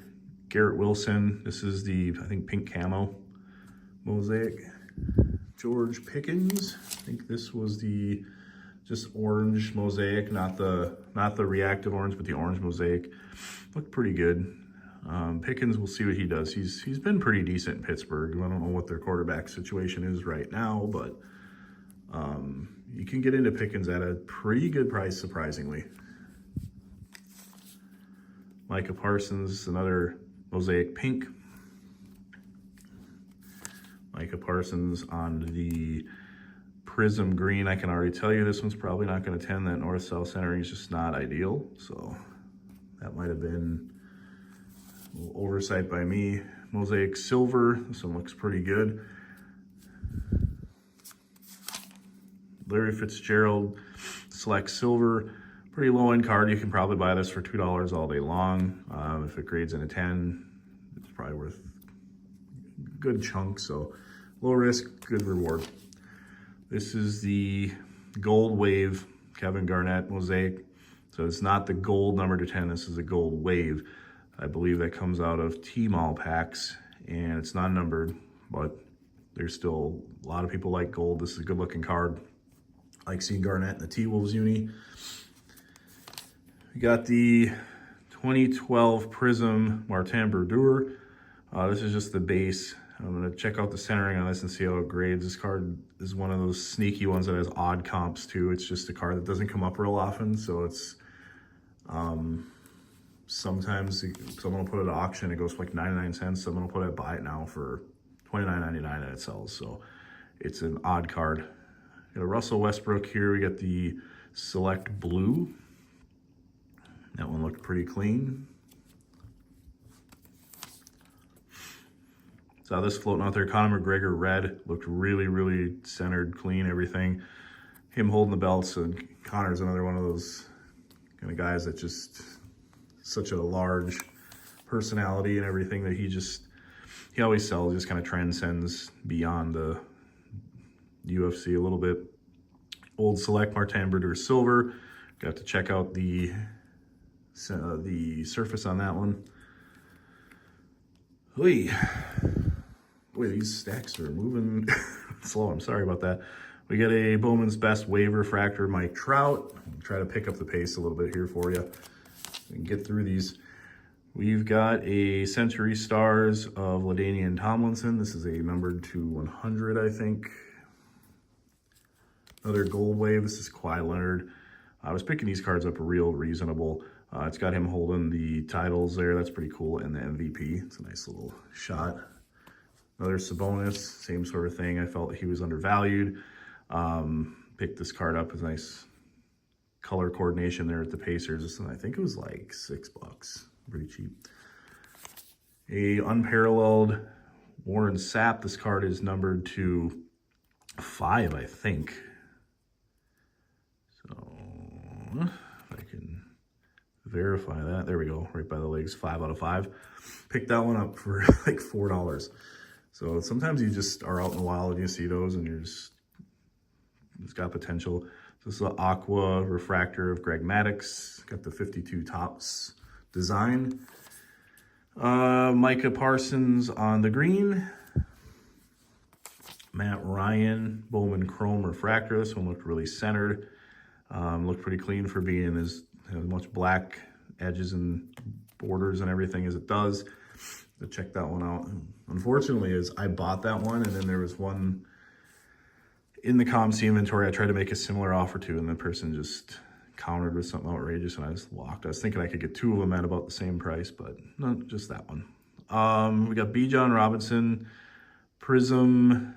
Garrett Wilson. This is the, I think, pink camo mosaic. George Pickens. I think this was the just orange mosaic, not the reactive orange, but the orange mosaic. Looked pretty good. Pickens, we'll see what he does. He's been pretty decent in Pittsburgh. I don't know what their quarterback situation is right now, but you can get into Pickens at a pretty good price, surprisingly. Micah Parsons, another mosaic pink. Micah Parsons on the prism green. I can already tell you this one's probably not going to attend. That north-south centering is just not ideal. So that might have been a little oversight by me. Mosaic silver. This one looks pretty good. Larry Fitzgerald Select Silver. Pretty low-end card. You can probably buy this for $2 all day long. If it grades in a 10, it's probably worth a good chunk. So low risk, good reward. This is the Gold Wave Kevin Garnett Mosaic. So it's not the gold number to 10. This is a Gold Wave. I believe that comes out of T-Mall packs, and it's not numbered, but there's still a lot of people like gold. This is a good looking card. I like seeing Garnett in the T-Wolves uni. We got the 2012 Prism Martin Brodeur. This is just the base. I'm going to check out the centering on this and see how it grades. This card is one of those sneaky ones that has odd comps too. It's just a card that doesn't come up real often, so it's sometimes someone will put it at auction, it goes for like 99 cents. Someone will put it buy it now for $29.99 and it sells. So it's an odd card. Got a Russell Westbrook here. We got the Select Blue. That one looked pretty clean. Saw this floating out there. Conor McGregor red. Looked really, really centered, clean, everything. Him holding the belts, and Conor's another one of those kind of guys that just such a large personality and everything that he always sells, just kind of transcends beyond the UFC a little bit. Old Select Martin Brodeur Silver. Got to check out the surface on that one. Boy, these stacks are moving slow. I'm sorry about that. We got a Bowman's Best Wave Refractor Mike Trout. I'll try to pick up the pace a little bit here for you and get through these. We've got a Century Stars of LaDainian Tomlinson. This is a numbered to 100, I think. Another Gold Wave. This is Kawhi Leonard. I was picking these cards up real reasonable. It's got him holding the titles there. That's pretty cool. And the MVP. It's a nice little shot. Another Sabonis. Same sort of thing. I felt he was undervalued. Picked this card up. It's nice color coordination there at the Pacers. And I think it was like $6. Pretty cheap. A unparalleled Warren Sapp. This card is numbered to 5, I think. So if I can verify that. There we go. Right by the legs. 5 out of 5. Picked that one up for like $4. So sometimes you just are out in the wild and you see those and it's got potential. This is the Aqua Refractor of Greg Maddox. Got the 52 tops design. Micah Parsons on the green. Matt Ryan Bowman Chrome Refractor. This one looked really centered. Looked pretty clean for being as much black edges and borders and everything as it does. So check that one out. Unfortunately, I bought that one, and then there was one in the Comc inventory I tried to make a similar offer to, and the person just countered with something outrageous, and I just walked. I was thinking I could get two of them at about the same price, but no, just that one. We got B. John Robinson Prism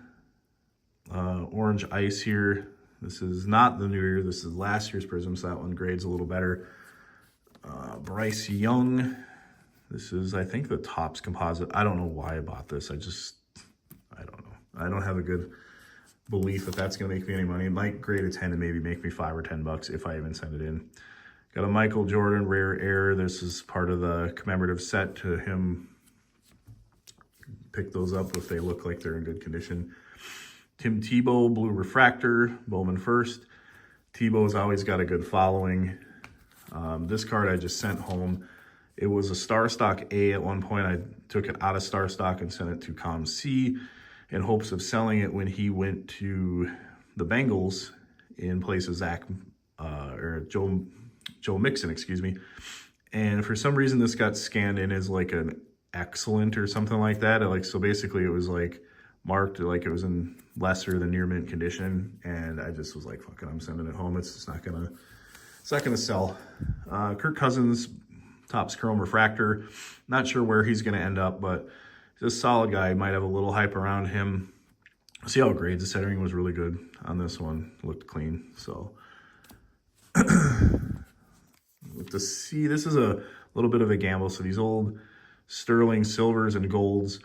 Orange Ice here. This is not the new year. This is last year's Prism, so that one grades a little better. Bryce Young. This is, I think, the Topps composite. I don't know why I bought this. I don't know. I don't have a good belief that that's going to make me any money. It might grade a 10 and maybe make me $5 or $10 if I even send it in. Got a Michael Jordan Rare Air. This is part of the commemorative set to him. Pick those up if they look like they're in good condition. Tim Tebow Blue Refractor, Bowman first. Tebow's always got a good following. This card I just sent home. It was a Star Stock A at one point. I took it out of Star Stock and sent it to Comc in hopes of selling it when he went to the Bengals in place of Joe Mixon, excuse me. And for some reason, this got scanned in as like an excellent or something like that. So basically, it was like marked like it was in lesser than near mint condition, and I just was like, "Fuck it, I'm sending it home. It's not gonna sell." Kirk Cousins Topps Chrome Refractor. Not sure where he's gonna end up, but he's a solid guy. Might have a little hype around him. See how it grades. The centering was really good on this one. Looked clean. So to see, this is a little bit of a gamble. So these old sterling silvers and golds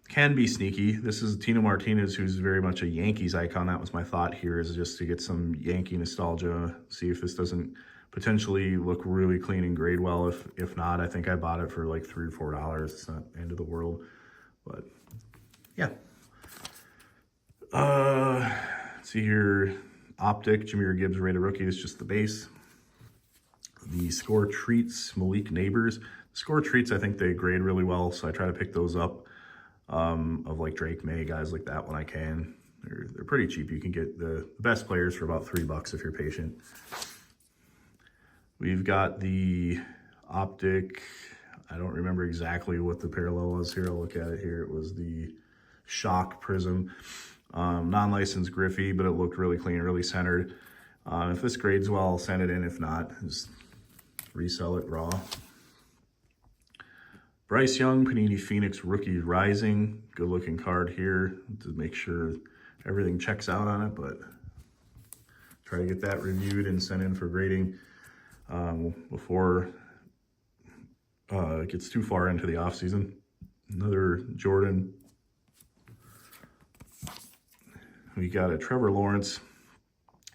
can be sneaky. This is Tino Martinez, who's very much a Yankees icon. That was my thought here, is just to get some Yankee nostalgia, see if this doesn't potentially look really clean and grade well. If not, I think I bought it for like $3 or $4. It's not the end of the world, but yeah. Let's see here. Optic, Jahmyr Gibbs rated rookie is just the base. The Score Treats, Malik Neighbors. Score Treats, I think they grade really well, so I try to pick those up. Of like Drake May, guys like that when I can. They're pretty cheap. You can get the best players for about $3 if you're patient. We've got the Optic. I don't remember exactly what the parallel was here. I'll look at it here. It was the Shock Prism. Non-licensed Griffey, but it looked really clean, really centered. If this grades well, I'll send it in. If not, just resell it raw. Bryce Young, Panini Phoenix Rookie Rising. Good looking card here to make sure everything checks out on it, but try to get that reviewed and sent in for grading before it gets too far into the off season. Another Jordan. We got a Trevor Lawrence.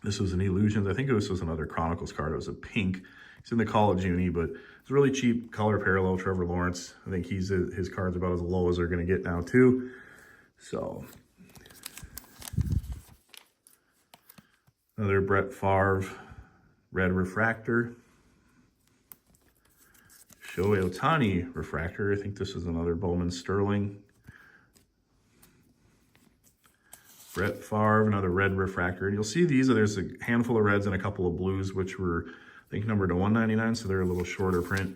This was an Illusions. I think this was another Chronicles card. It was a pink. He's in the College Uni, but it's a really cheap color parallel Trevor Lawrence. I think his card's about as low as they're going to get now too. So another Brett Favre Red Refractor. Shohei Ohtani Refractor. I think this is another Bowman Sterling. Brett Favre, another red refractor. And you'll see there's a handful of reds and a couple of blues, which were, I think, numbered to 199, so they're a little shorter print.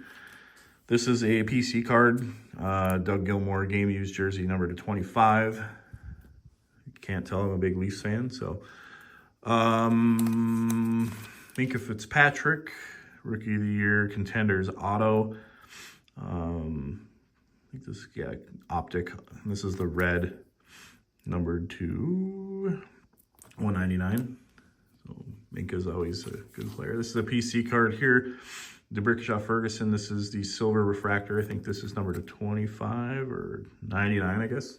This is a PC card. Doug Gilmour game used jersey numbered to 25. Can't tell, I'm a big Leafs fan, so. Minka Fitzpatrick, Rookie of the Year, Contenders Auto. I think this, yeah, Optic. This is the red, numbered to 199. So Minka's always a good player. This is a PC card here. DeBrickashaw Ferguson. This is the silver refractor. I think this is numbered to 25 or 99, I guess.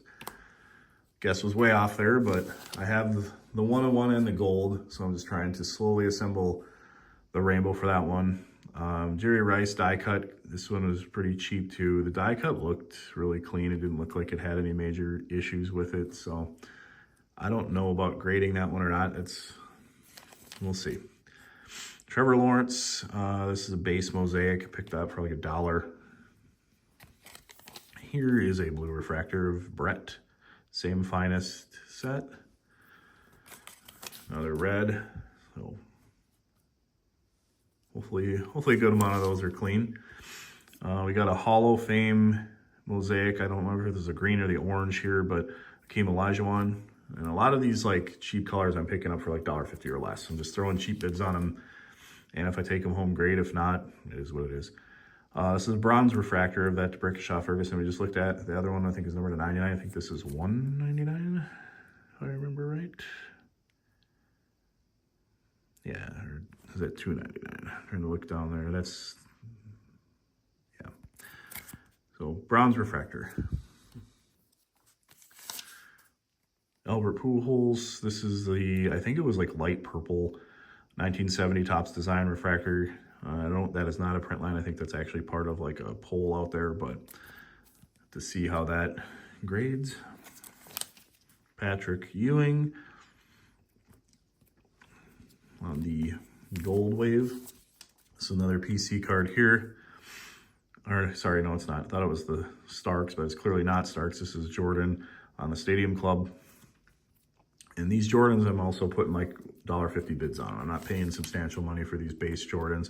Guess was way off there, but I have the 101 and the gold, so I'm just trying to slowly assemble the rainbow for that one. Jerry Rice die cut. This one was pretty cheap too. The die cut looked really clean. It didn't look like it had any major issues with it. So I don't know about grading that one or not. We'll see. Trevor Lawrence. This is a base mosaic. I picked that up for like $1. Here is a blue refractor of Brett. Same finest set. Another red. So hopefully a good amount of those are clean. We got a Hall of Fame mosaic. I don't remember if there's a green or the orange here, but Hakeem Olajuwon. And a lot of these like cheap colors I'm picking up for like $1.50 or less. I'm just throwing cheap bids on them. And if I take them home, great. If not, it is what it is. This is a bronze refractor of that Brickashaw Ferguson we just looked at. The other one I think is numbered to 99. I think this is 199, if I remember right. Yeah, or is that 299? Trying to look down there. That's, yeah. So bronze refractor. Albert Pujols. This is the, I think it was like light purple 1970 Topps Design refractor. That is not a print line. I think that's actually part of like a poll out there, but to see how that grades. Patrick Ewing on the Gold Wave. This is another PC card here. Or sorry, no, it's not. I thought it was the Starks, but it's clearly not Starks. This is Jordan on the Stadium Club. And these Jordans, I'm also putting like $1.50 bids on. I'm not paying substantial money for these base Jordans.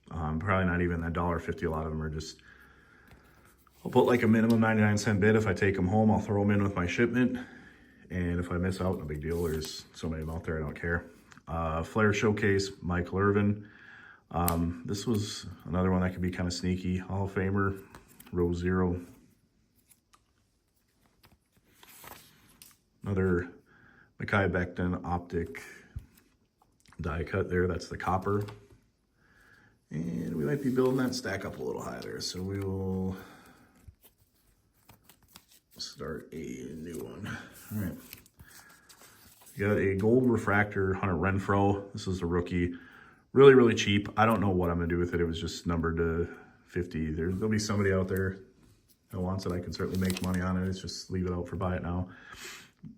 Probably not even that $1.50. A lot of them are just, I'll put like a minimum 99-cent bid. If I take them home, I'll throw them in with my shipment. And if I miss out, no big deal. There's so many of them out there, I don't care. Flair Showcase, Michael Irvin. This was another one that could be kind of sneaky. Hall of Famer, row 0. Another Mekhi Becton optic die cut there. That's the copper. And we might be building that stack up a little higher. So we will start a new one. All right. We got a gold refractor, Hunter Renfroe. This is a rookie. Really, really cheap. I don't know what I'm going to do with it. It was just numbered to 50. There'll be somebody out there that wants it. I can certainly make money on it. It's just leave it out for buy it now.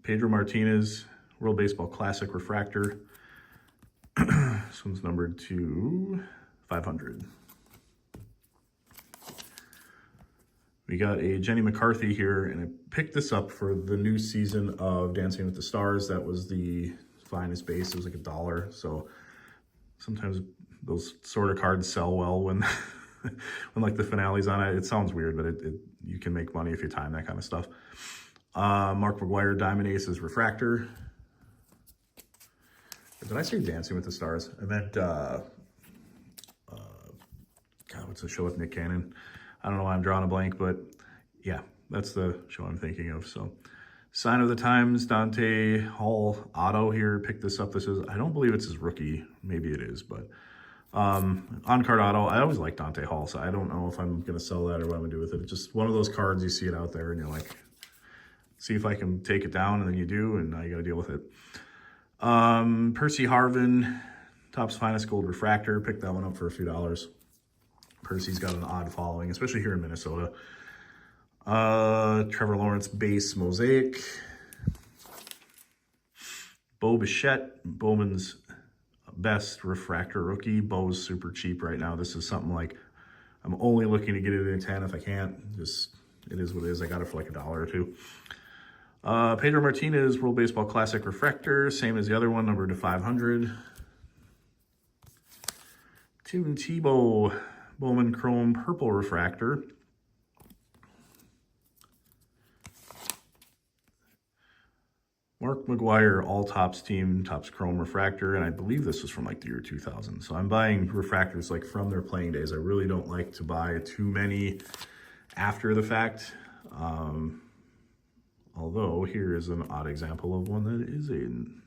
Pedro Martinez, World Baseball Classic refractor. This one's numbered to 500. We got a Jenny McCarthy here, and I picked this up for the new season of Dancing with the Stars. That was the finest base. It was like $1. So sometimes those sort of cards sell well when when like the finale's on it. It sounds weird, but you can make money if you time that kind of stuff. Mark McGwire Diamond Aces refractor. Did I say Dancing with the Stars? I meant God, what's the show with Nick Cannon? I don't know why I'm drawing a blank, but yeah, that's the show I'm thinking of. So Sign of the Times, Dante Hall auto here. Pick this up. This is, I don't believe it's his rookie. Maybe it is, but on-card auto. I always like Dante Hall, so I don't know if I'm going to sell that or what I'm going to do with it. It's just one of those cards, you see it out there and you're like, see if I can take it down, and then you do, and now you got to deal with it. Percy Harvin, Topps Finest Gold Refractor. Picked that one up for a few dollars. Percy's got an odd following, especially here in Minnesota. Trevor Lawrence base mosaic. Bo Bichette, Bowman's best refractor rookie. Bo's super cheap right now. This is something like, I'm only looking to get it in 10 if I can't. Just, it is what it is. I got it for like $1 or $2. Pedro Martinez, World Baseball Classic refractor. Same as the other one, numbered to 500. Tim Tebow, Bowman Chrome purple refractor. Mark McGwire, all Topps team, Topps Chrome refractor, and I believe this was from like the year 2000. So I'm buying refractors like from their playing days. I really don't like to buy too many after the fact. Although here is an odd example of one that is in.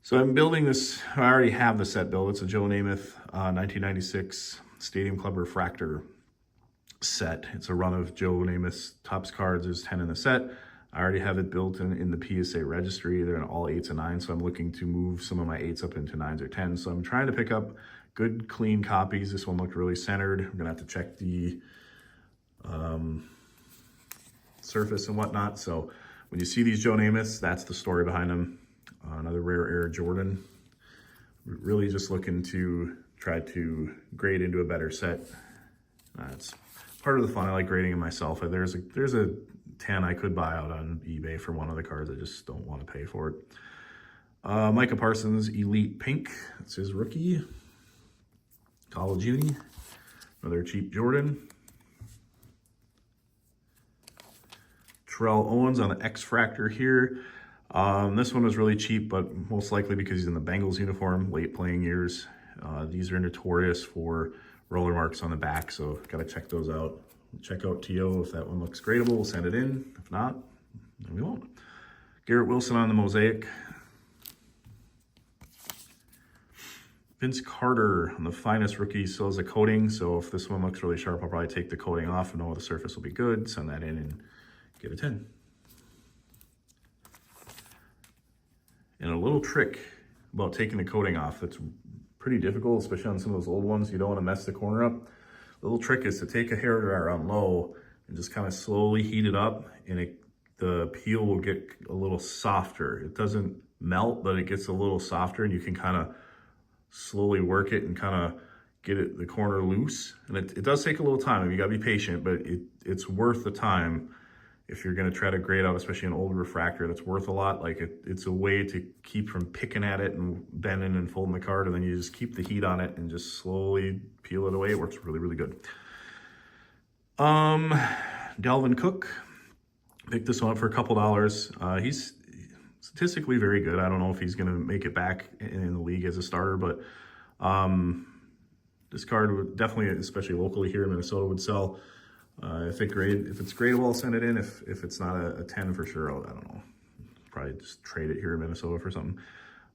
So I'm building this, I already have the set built. It's a Joe Namath 1996 Stadium Club refractor set. It's a run of Joe Namath's Topps cards. There's 10 in the set. I already have it built in the PSA registry. They're in all 8s and 9s, so I'm looking to move some of my 8s up into 9s or 10s. So I'm trying to pick up good clean copies. This one looked really centered. I'm gonna have to check the surface and whatnot. So when you see these Joe Namaths, that's the story behind them. Another rare Air Jordan. Really just looking to try to grade into a better set. It's part of the fun. I like grading it myself. There's a 10 I could buy out on eBay for one of the cards. I just don't want to pay for it. Micah Parsons Elite Pink. It's his rookie. College Uni. Another cheap Jordan. Terrell Owens on the X-Fractor here. This one was really cheap, but most likely because he's in the Bengals uniform, late playing years. These are notorious for roller marks on the back, so gotta check those out. Check out TO. If that one looks gradable, we'll send it in. If not, then we won't. Garrett Wilson on the Mosaic. Vince Carter on the Finest Rookie still has a coating, so if this one looks really sharp, I'll probably take the coating off and know the surface will be good, send that in and give it 10. And a little trick about taking the coating off that's pretty difficult, especially on some of those old ones. You don't want to mess the corner up. The little trick is to take a hair dryer on low and just kind of slowly heat it up, and the peel will get a little softer. It doesn't melt, but it gets a little softer, and you can kind of slowly work it and kind of get the corner loose. And it does take a little time. You got to be patient, but it's worth the time if you're going to try to grade out, especially an old refractor. That's worth a lot. Like it's a way to keep from picking at it and bending and folding the card, and then you just keep the heat on it and just slowly peel it away. It works really, really good. Dalvin Cook, picked this one up for a couple dollars. He's statistically very good. I don't know if he's going to make it back in the league as a starter, but this card would definitely, especially locally here in Minnesota, would sell. If it's gradable, I'll send it in. If it's not a 10 for sure, I don't know. Probably just trade it here in Minnesota for something.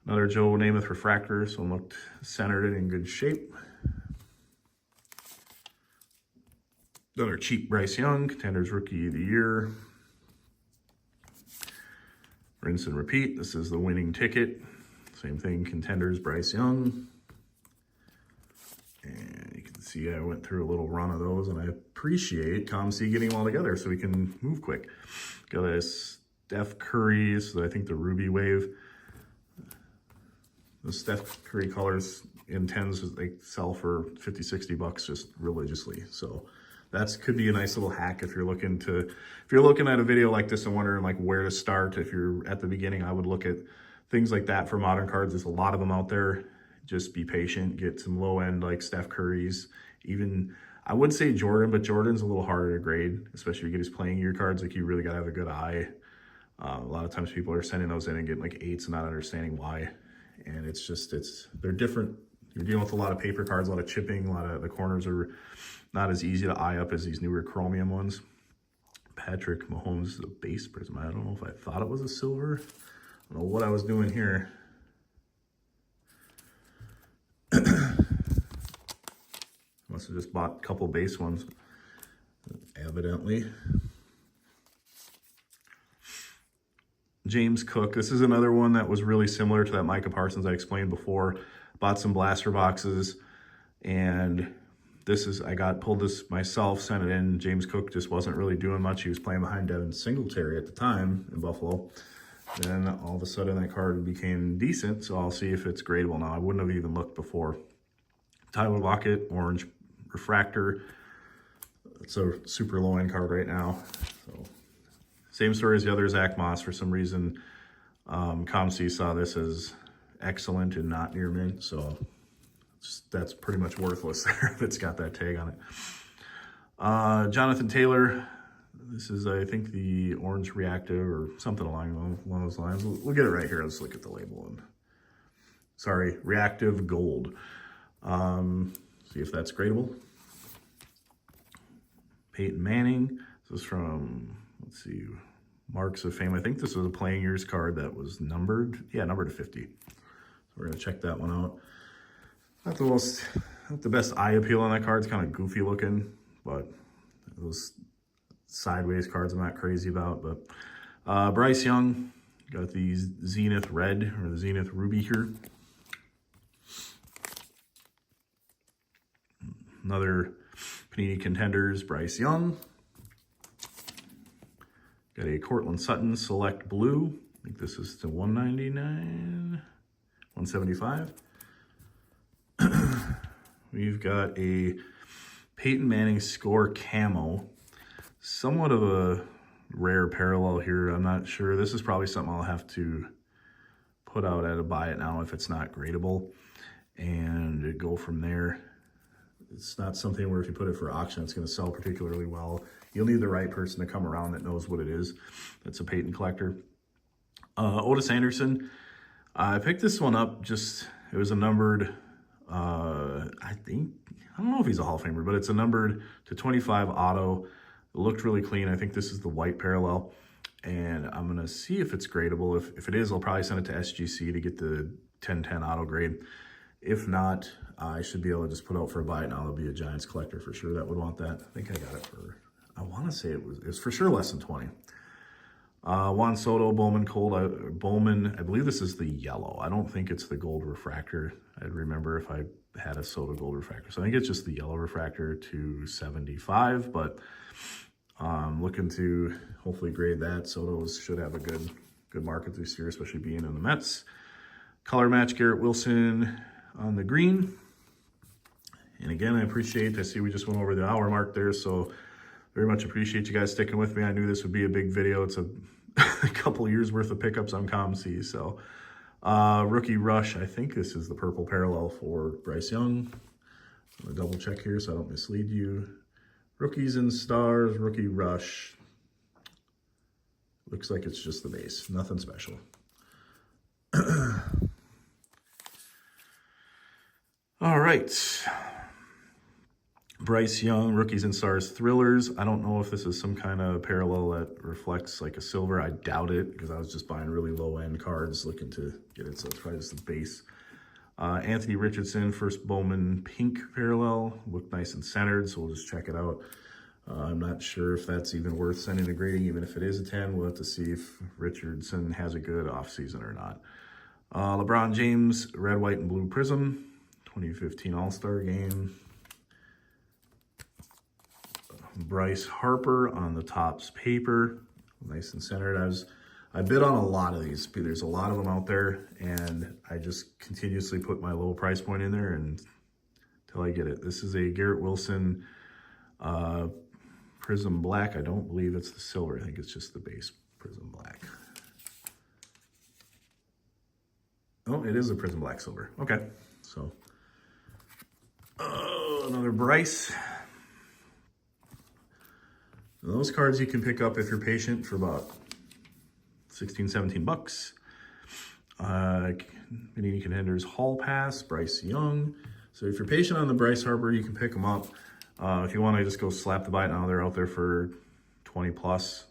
Another Joe Namath refractor. So one looked centered and in good shape. Another cheap Bryce Young, Contenders Rookie of the Year. Rinse and repeat. This is the winning ticket. Same thing, Contenders Bryce Young. And you can see I went through a little run of those, and I appreciate Comc getting them all together so we can move quick. Got a Steph Curry, so I think the Ruby Wave. The Steph Curry colors in 10s, they sell for 50, 60 bucks just religiously. So that could be a nice little hack if you're looking at a video like this and wondering like where to start. If you're at the beginning, I would look at things like that for modern cards. There's a lot of them out there. Just be patient, get some low end like Steph Curry's. Even, I would say Jordan, but Jordan's a little harder to grade, especially if you get his playing year cards. Like you really gotta have a good eye. A lot of times people are sending those in and getting like 8s and not understanding why. And they're different. You're dealing with a lot of paper cards, a lot of chipping, a lot of the corners are not as easy to eye up as these newer chromium ones. Patrick Mahomes is a base prism. I don't know if I thought it was a silver. I don't know what I was doing here. Must have just bought a couple base ones, evidently. James Cook. This is another one that was really similar to that Micah Parsons I explained before. Bought some blaster boxes, and pulled this myself, sent it in. James Cook just wasn't really doing much. He was playing behind Devin Singletary at the time in Buffalo. Then all of a sudden that card became decent, so I'll see if it's gradable now. I wouldn't have even looked before. Tyler Lockett, orange refractor. It's a super low end card right now. So same story as the other Zach Moss. For some reason, Comc saw this as excellent and not near mint, so that's pretty much worthless there if it's got that tag on it. Jonathan Taylor. This is, I think, the orange reactive or something along those lines. We'll get it right here. Let's look at the label. Sorry, reactive gold. See if that's gradable. Peyton Manning. This is from, let's see, Marks of Fame. I think this was a playing years card that was numbered. Yeah, numbered to 50. So we're going to check that one out. Not the best eye appeal on that card. It's kind of goofy looking, but those sideways cards I'm not crazy about. But Bryce Young, got the Zenith Red or the Zenith Ruby here. Another Panini Contenders, Bryce Young. Got a Cortland Sutton Select Blue. I think this is to 199, 175. We've got a Peyton Manning Score Camo. Somewhat of a rare parallel here. I'm not sure. This is probably something I'll have to put out at a buy it now if it's not gradable and go from there. It's not something where if you put it for auction, it's going to sell particularly well. You'll need the right person to come around that knows what it is. That's a Peyton collector. Otis Anderson. I picked this one up just, it was a numbered, I don't know if he's a Hall of Famer, but it's a numbered to 25 auto. It looked really clean. I think this is the white parallel. And I'm going to see if it's gradable. If it is, I'll probably send it to SGC to get the 1010 auto grade. If not, I should be able to just put out for a buy it now. There'll be a Giants collector for sure that would want that. I think I got it for, I want to say it's for sure less than 20. Juan Soto, Bowman Cold, Bowman, I believe this is the yellow. I don't think it's the gold refractor. I'd remember if I had a Soto gold refractor. So I think it's just the yellow refractor to 75, but looking to hopefully grade that. Soto's should have a good market this year, especially being in the Mets. Color match Garrett Wilson on the green. And again, I see we just went over the hour mark there, so very much appreciate you guys sticking with me. I knew this would be a big video. It's a couple years worth of pickups on Comc. So rookie rush, I think this is the purple parallel for Bryce Young. I'm gonna double check here so I don't mislead you. Rookies and stars, rookie rush. Looks like it's just the base, nothing special. All right. Bryce Young, Rookies and Stars Thrillers. I don't know if this is some kind of parallel that reflects like a silver. I doubt it because I was just buying really low-end cards looking to get it, so it's probably just the base. Anthony Richardson, first Bowman Pink parallel. Looked nice and centered, so we'll just check it out. I'm not sure if that's even worth sending to grading, even if it is a 10. We'll have to see if Richardson has a good offseason or not. LeBron James, Red, White, and Blue Prism. 2015 All-Star Game. Bryce Harper on the Topps paper, nice and centered. I bid on a lot of these. There's a lot of them out there, and I just continuously put my low price point in there until I get it. This is a Garrett Wilson Prism Black. I don't believe it's the silver. I think it's just the base Prism Black. Oh, it is a Prism Black Silver. Okay, so another Bryce. Those cards you can pick up if you're patient for about 16, 17 bucks. Panini Contenders Hall Pass, Bryce Young. So if you're patient on the Bryce Harper, you can pick them up. If you want to just go slap the buy it now, they're out there for 20 plus.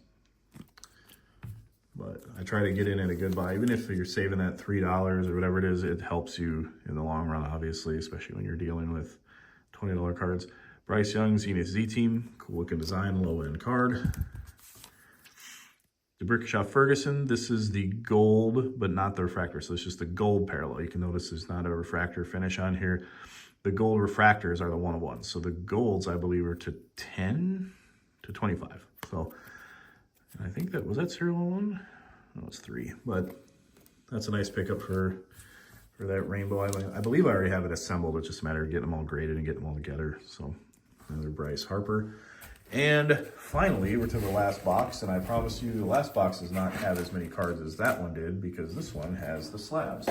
But I try to get in at a good buy. Even if you're saving that $3 or whatever it is, it helps you in the long run, obviously, especially when you're dealing with $20 cards. Bryce Young, Zenith Z-Team, cool looking design, low end card. DeBrickashaw Ferguson, this is the gold, but not the refractor. So it's just the gold parallel. You can notice there's not a refractor finish on here. The gold refractors are the 101. So the golds, I believe, are to 10 to 25. So I think was that serial one? No, it's 3, but that's a nice pickup for that rainbow. I believe I already have it assembled. It's just a matter of getting them all graded and getting them all together. So another Bryce Harper. And finally, we're to the last box, and I promise you the last box does not have as many cards as that one did because this one has the slabs.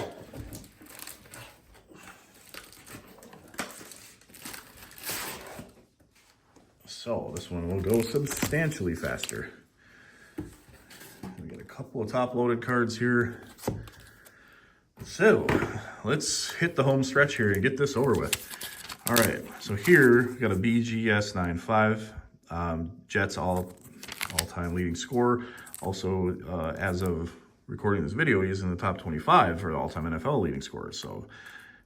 So this one will go substantially faster. We got a couple of top-loaded cards here. So let's hit the home stretch here and get this over with. All right, so here we got a BGS 95. Jets all-time leading scorer. Also, as of recording this video, he's in the top 25 for the all-time NFL leading scorers. So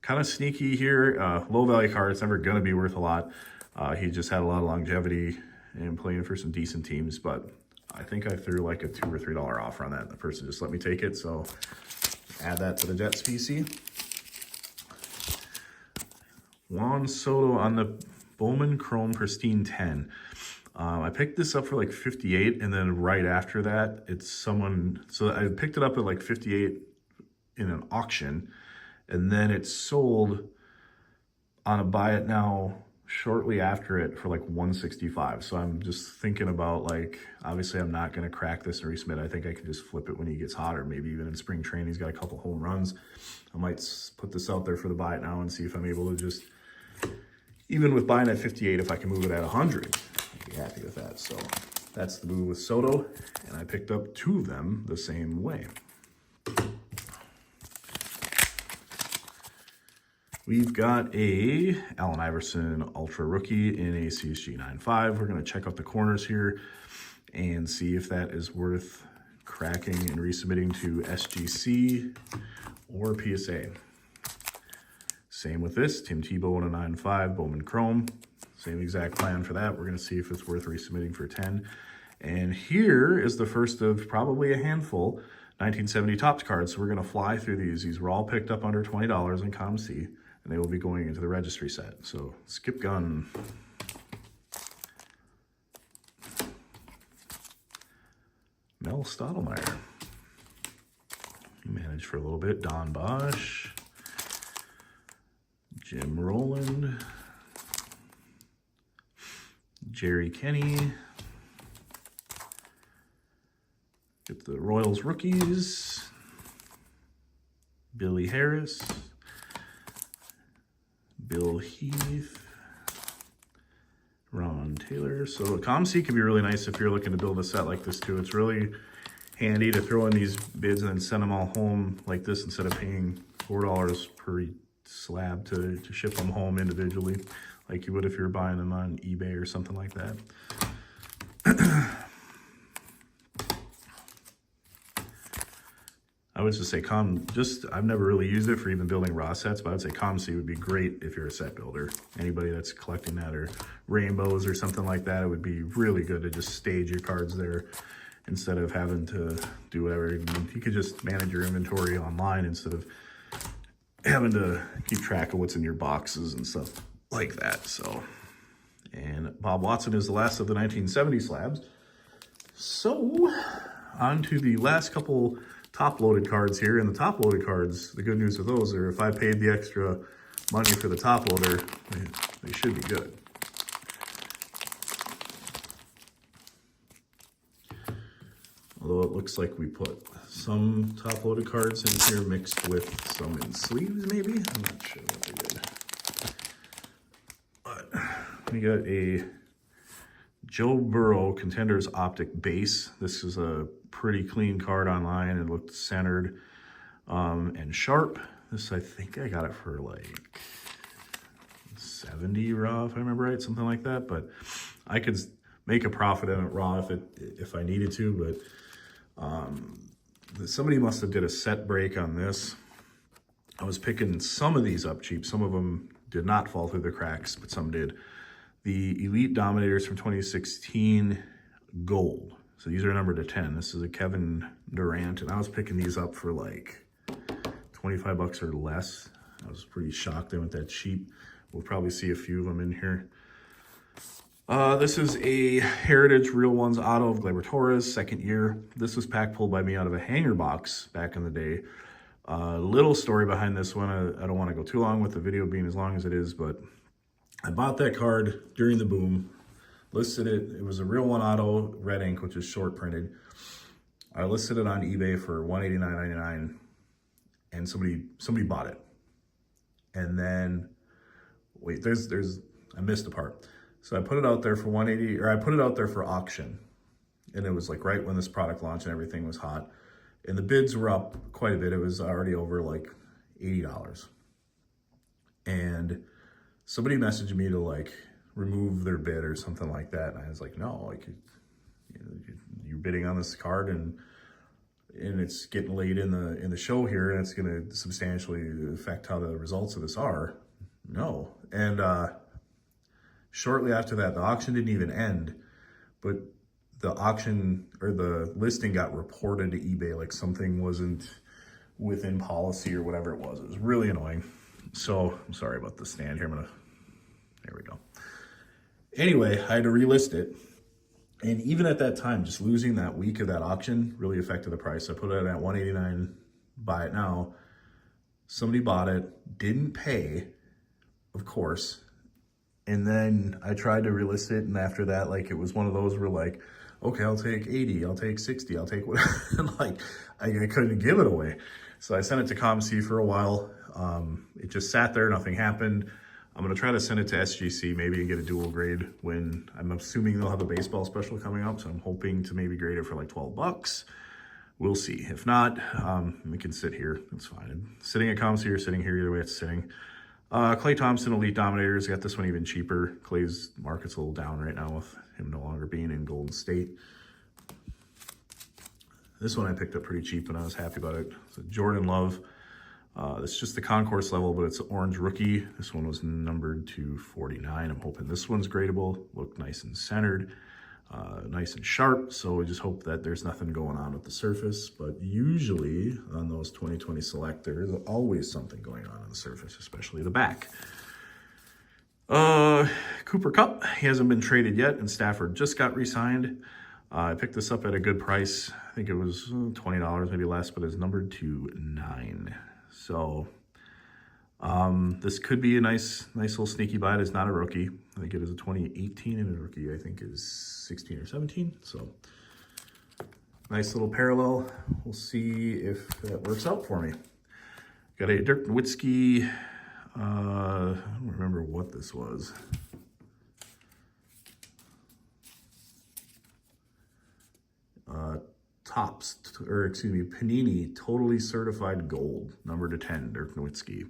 kind of sneaky here. Low value card. It's never going to be worth a lot. He just had a lot of longevity and playing for some decent teams, but I think I threw like a $2 or $3 offer on that. The person just let me take it, so add that to the Jets PC. Juan Soto on the Bowman Chrome Pristine 10. I picked this up for like 58, and then right after that, so I picked it up at like 58 in an auction, and then it sold on a buy it now shortly after it for like 165. So I'm just thinking about, like, obviously I'm not going to crack this and resubmit. I think I could just flip it when he gets hot, or maybe even in spring training. He's got a couple home runs. I might put this out there for the buy it now and see if I'm able to just, even with buying at 58, if I can move it at 100, I'd be happy with that. So that's the move with Soto, and I picked up 2 of them the same way. We've got a Allen Iverson Ultra Rookie in a CSG 9.5. We're going to check out the corners here and see if that is worth cracking and resubmitting to SGC or PSA. Same with this, Tim Tebow in a 9.5, Bowman Chrome. Same exact plan for that. We're going to see if it's worth resubmitting for 10. And here is the first of probably a handful 1970 Topps cards. So we're going to fly through these. These were all picked up under $20 in Comc, and they will be going into the registry set. So skip gun. Mel Stottlemyre. He managed for a little bit. Don Bosch. Jim Rowland. Jerry Kenny. Get the Royals rookies. Billy Harris. Bill Heath, Ron Taylor. So Comc can be really nice if you're looking to build a set like this too. It's really handy to throw in these bids and then send them all home like this instead of paying $4 per slab to ship them home individually, like you would if you were buying them on eBay or something like that. I would just say I've never really used it for even building raw sets, but I would say Comc would be great if you're a set builder. Anybody that's collecting that, or rainbows or something like that, it would be really good to just stage your cards there instead of having to do whatever. You could just manage your inventory online instead of having to keep track of what's in your boxes and stuff like that. So, and Bob Watson is the last of the 1970 slabs. So, on to the last couple top-loaded cards here. And the top-loaded cards, the good news with those are if I paid the extra money for the top loader, they should be good. Although it looks like we put some top-loaded cards in here mixed with some in sleeves, maybe? I'm not sure what we did. But we got a Joe Burrow Contenders Optic Base. This is a pretty clean card online. It looked centered and sharp. This, I think I got it for like 70 raw, if I remember right, something like that. But I could make a profit on it raw if I needed to. But somebody must have did a set break on this. I was picking some of these up cheap. Some of them did not fall through the cracks, but some did. The Elite Dominators from 2016 gold. So these are numbered to 10. This is a Kevin Durant, and I was picking these up for like 25 bucks or less. I was pretty shocked they went that cheap. We'll probably see a few of them in here. This is a Heritage Real Ones Auto of Gleyber Torres, second year. This was pack pulled by me out of a hanger box back in the day. Little story behind this one. I don't want to go too long with the video being as long as it is, but I bought that card during the boom. Listed it. It was a Real One Auto red ink, which is short printed. I listed it on eBay for $189.99, and somebody bought it. And then, wait, I missed a part. So I put it out there for $180, or I put it out there for auction, and it was like right when this product launched and everything was hot, and the bids were up quite a bit. It was already over like $80, and somebody messaged me to like remove their bid or something like that. And I was like, no, like, you're bidding on this card and it's getting late in the show here, and it's going to substantially affect how the results of this are. No. And shortly after that, the auction didn't even end, but the auction or the listing got reported to eBay like something wasn't within policy or whatever it was. It was really annoying. So I'm sorry about the stand here. There we go. Anyway, I had to relist it. And even at that time, just losing that week of that auction really affected the price. I put it at 189, buy it now. Somebody bought it, didn't pay, of course. And then I tried to relist it, and after that, like, it was one of those where like, okay, I'll take 80, I'll take 60, I'll take whatever. Like, I couldn't give it away. So I sent it to Comc for a while. It just sat there, nothing happened. I'm gonna try to send it to SGC maybe and get a dual grade when I'm assuming they'll have a baseball special coming up. So I'm hoping to maybe grade it for like 12 bucks. We'll see. If not, we can sit here. It's fine. Sitting at Comc or sitting here, either way it's sitting. Clay Thompson Elite Dominators, got this one even cheaper. Clay's market's a little down right now with him no longer being in Golden State. This one I picked up pretty cheap and I was happy about it. It's a Jordan Love. It's just the concourse level, but it's an orange rookie. This one was numbered to 49. I'm hoping this one's gradable. Look nice and centered, nice and sharp. So we just hope that there's nothing going on with the surface. But usually on those 2020 Select, there is always something going on the surface, especially the back. Cooper Kupp, he hasn't been traded yet, and Stafford just got re-signed. I picked this up at a good price. I think it was $20, maybe less, but it's numbered to 9. So this could be a nice little sneaky buy. It's not a rookie. I think it is a 2018, and a rookie I think is 16 or 17. So nice little parallel. We'll see if that works out for me. Got a Dirk Nowitzki. I don't remember what this was. Tops, or excuse me, Panini Totally Certified Gold, number to 10, Dirk Nowitzki.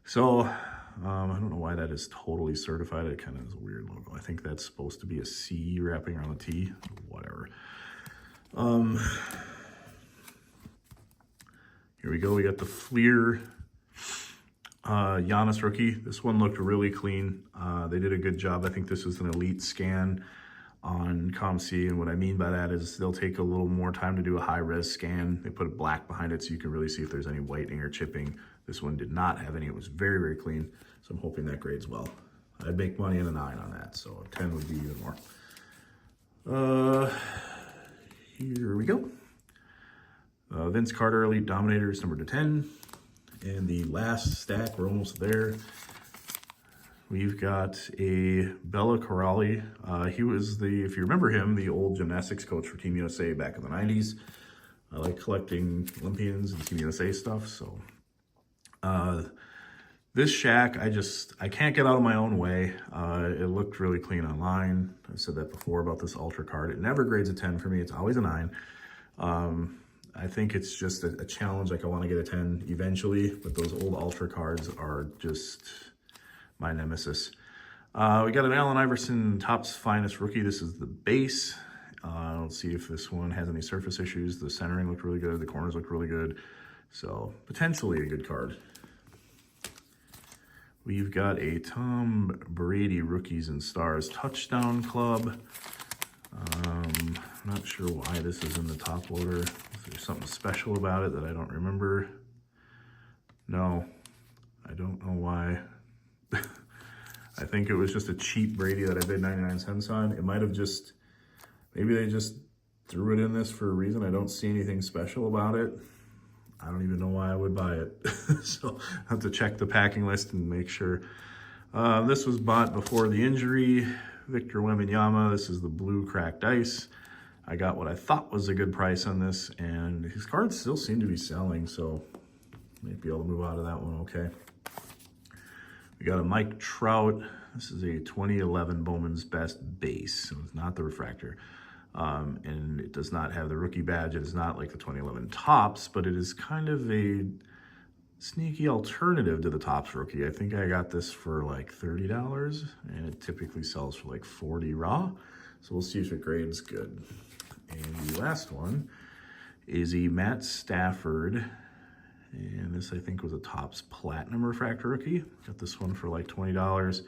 So, I don't know why that is totally certified. It kind of is a weird logo. I think that's supposed to be a C wrapping around the T, whatever. Here we go. We got the Fleer Giannis rookie. This one looked really clean. They did a good job. I think this is an elite scan on Comc, and what I mean by that is they'll take a little more time to do a high-res scan. They put a black behind it so you can really see if there's any whitening or chipping. This one did not have any. It was very, very clean, so I'm hoping that grades well. I'd make money in a 9 on that, so a 10 would be even more. Here we go. Vince Carter Elite Dominators, number to 10. And the last stack, we're almost there. We've got a Bella Corrali. He was if you remember him, the old gymnastics coach for Team USA back in the 90s. I like collecting Olympians and Team USA stuff. So this Shaq, I can't get out of my own way. It looked really clean online. I've said that before about this Ultra card. It never grades a 10 for me. It's always a 9. I think it's just a challenge. Like, I want to get a 10 eventually, but those old Ultra cards are just my nemesis. We got an Allen Iverson Topps Finest rookie. This is the base. Let's see if this one has any surface issues. The centering looked really good. The corners look really good. So potentially a good card. We've got a Tom Brady Rookies and Stars Touchdown Club. I'm not sure why this is in the top loader. Is there something special about it that I don't remember? No, I don't know why. I think it was just a cheap Brady that I bid 99 cents on. It might have just, maybe they just threw it in this for a reason. I don't see anything special about it. I don't even know why I would buy it. So I have to check the packing list and make sure. This was bought before the injury. Victor Wembanyama. This is the blue cracked ice. I got what I thought was a good price on this, and his cards still seem to be selling, so might be able to move out of that one okay. We got a Mike Trout. This is a 2011 Bowman's Best base, so it's not the refractor. And it does not have the rookie badge. It is not like the 2011 Topps, but it is kind of a sneaky alternative to the Topps rookie. I think I got this for like $30, and it typically sells for like 40 raw. So we'll see if it grades good. And the last one is a Matt Stafford. And this, I think, was a Topps Platinum Refractor rookie. Got this one for like $20. It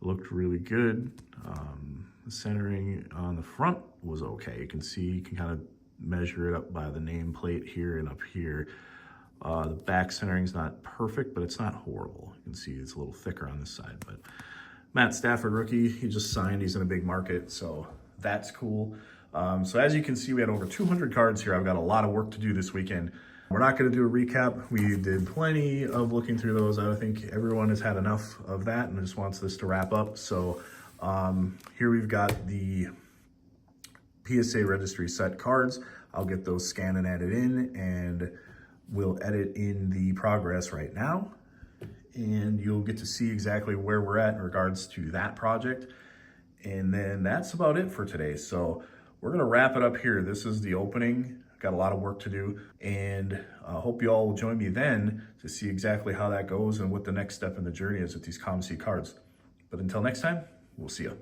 looked really good. The centering on the front was okay. You can see, you can kind of measure it up by the nameplate here and up here. The back centering's not perfect, but it's not horrible. You can see it's a little thicker on this side, but Matt Stafford rookie, he just signed, he's in a big market, so that's cool. So as you can see, we had over 200 cards here. I've got a lot of work to do this weekend. We're not going to do a recap. We did plenty of looking through those. I think everyone has had enough of that and just wants this to wrap up. So here we've got the PSA registry set cards. I'll get those scanned and added in, and we'll edit in the progress right now. And you'll get to see exactly where we're at in regards to that project. And then that's about it for today. So we're gonna wrap it up here. This is the opening. Got a lot of work to do, and I hope you all will join me then to see exactly how that goes and what the next step in the journey is with these Comc cards. But until next time, we'll see you.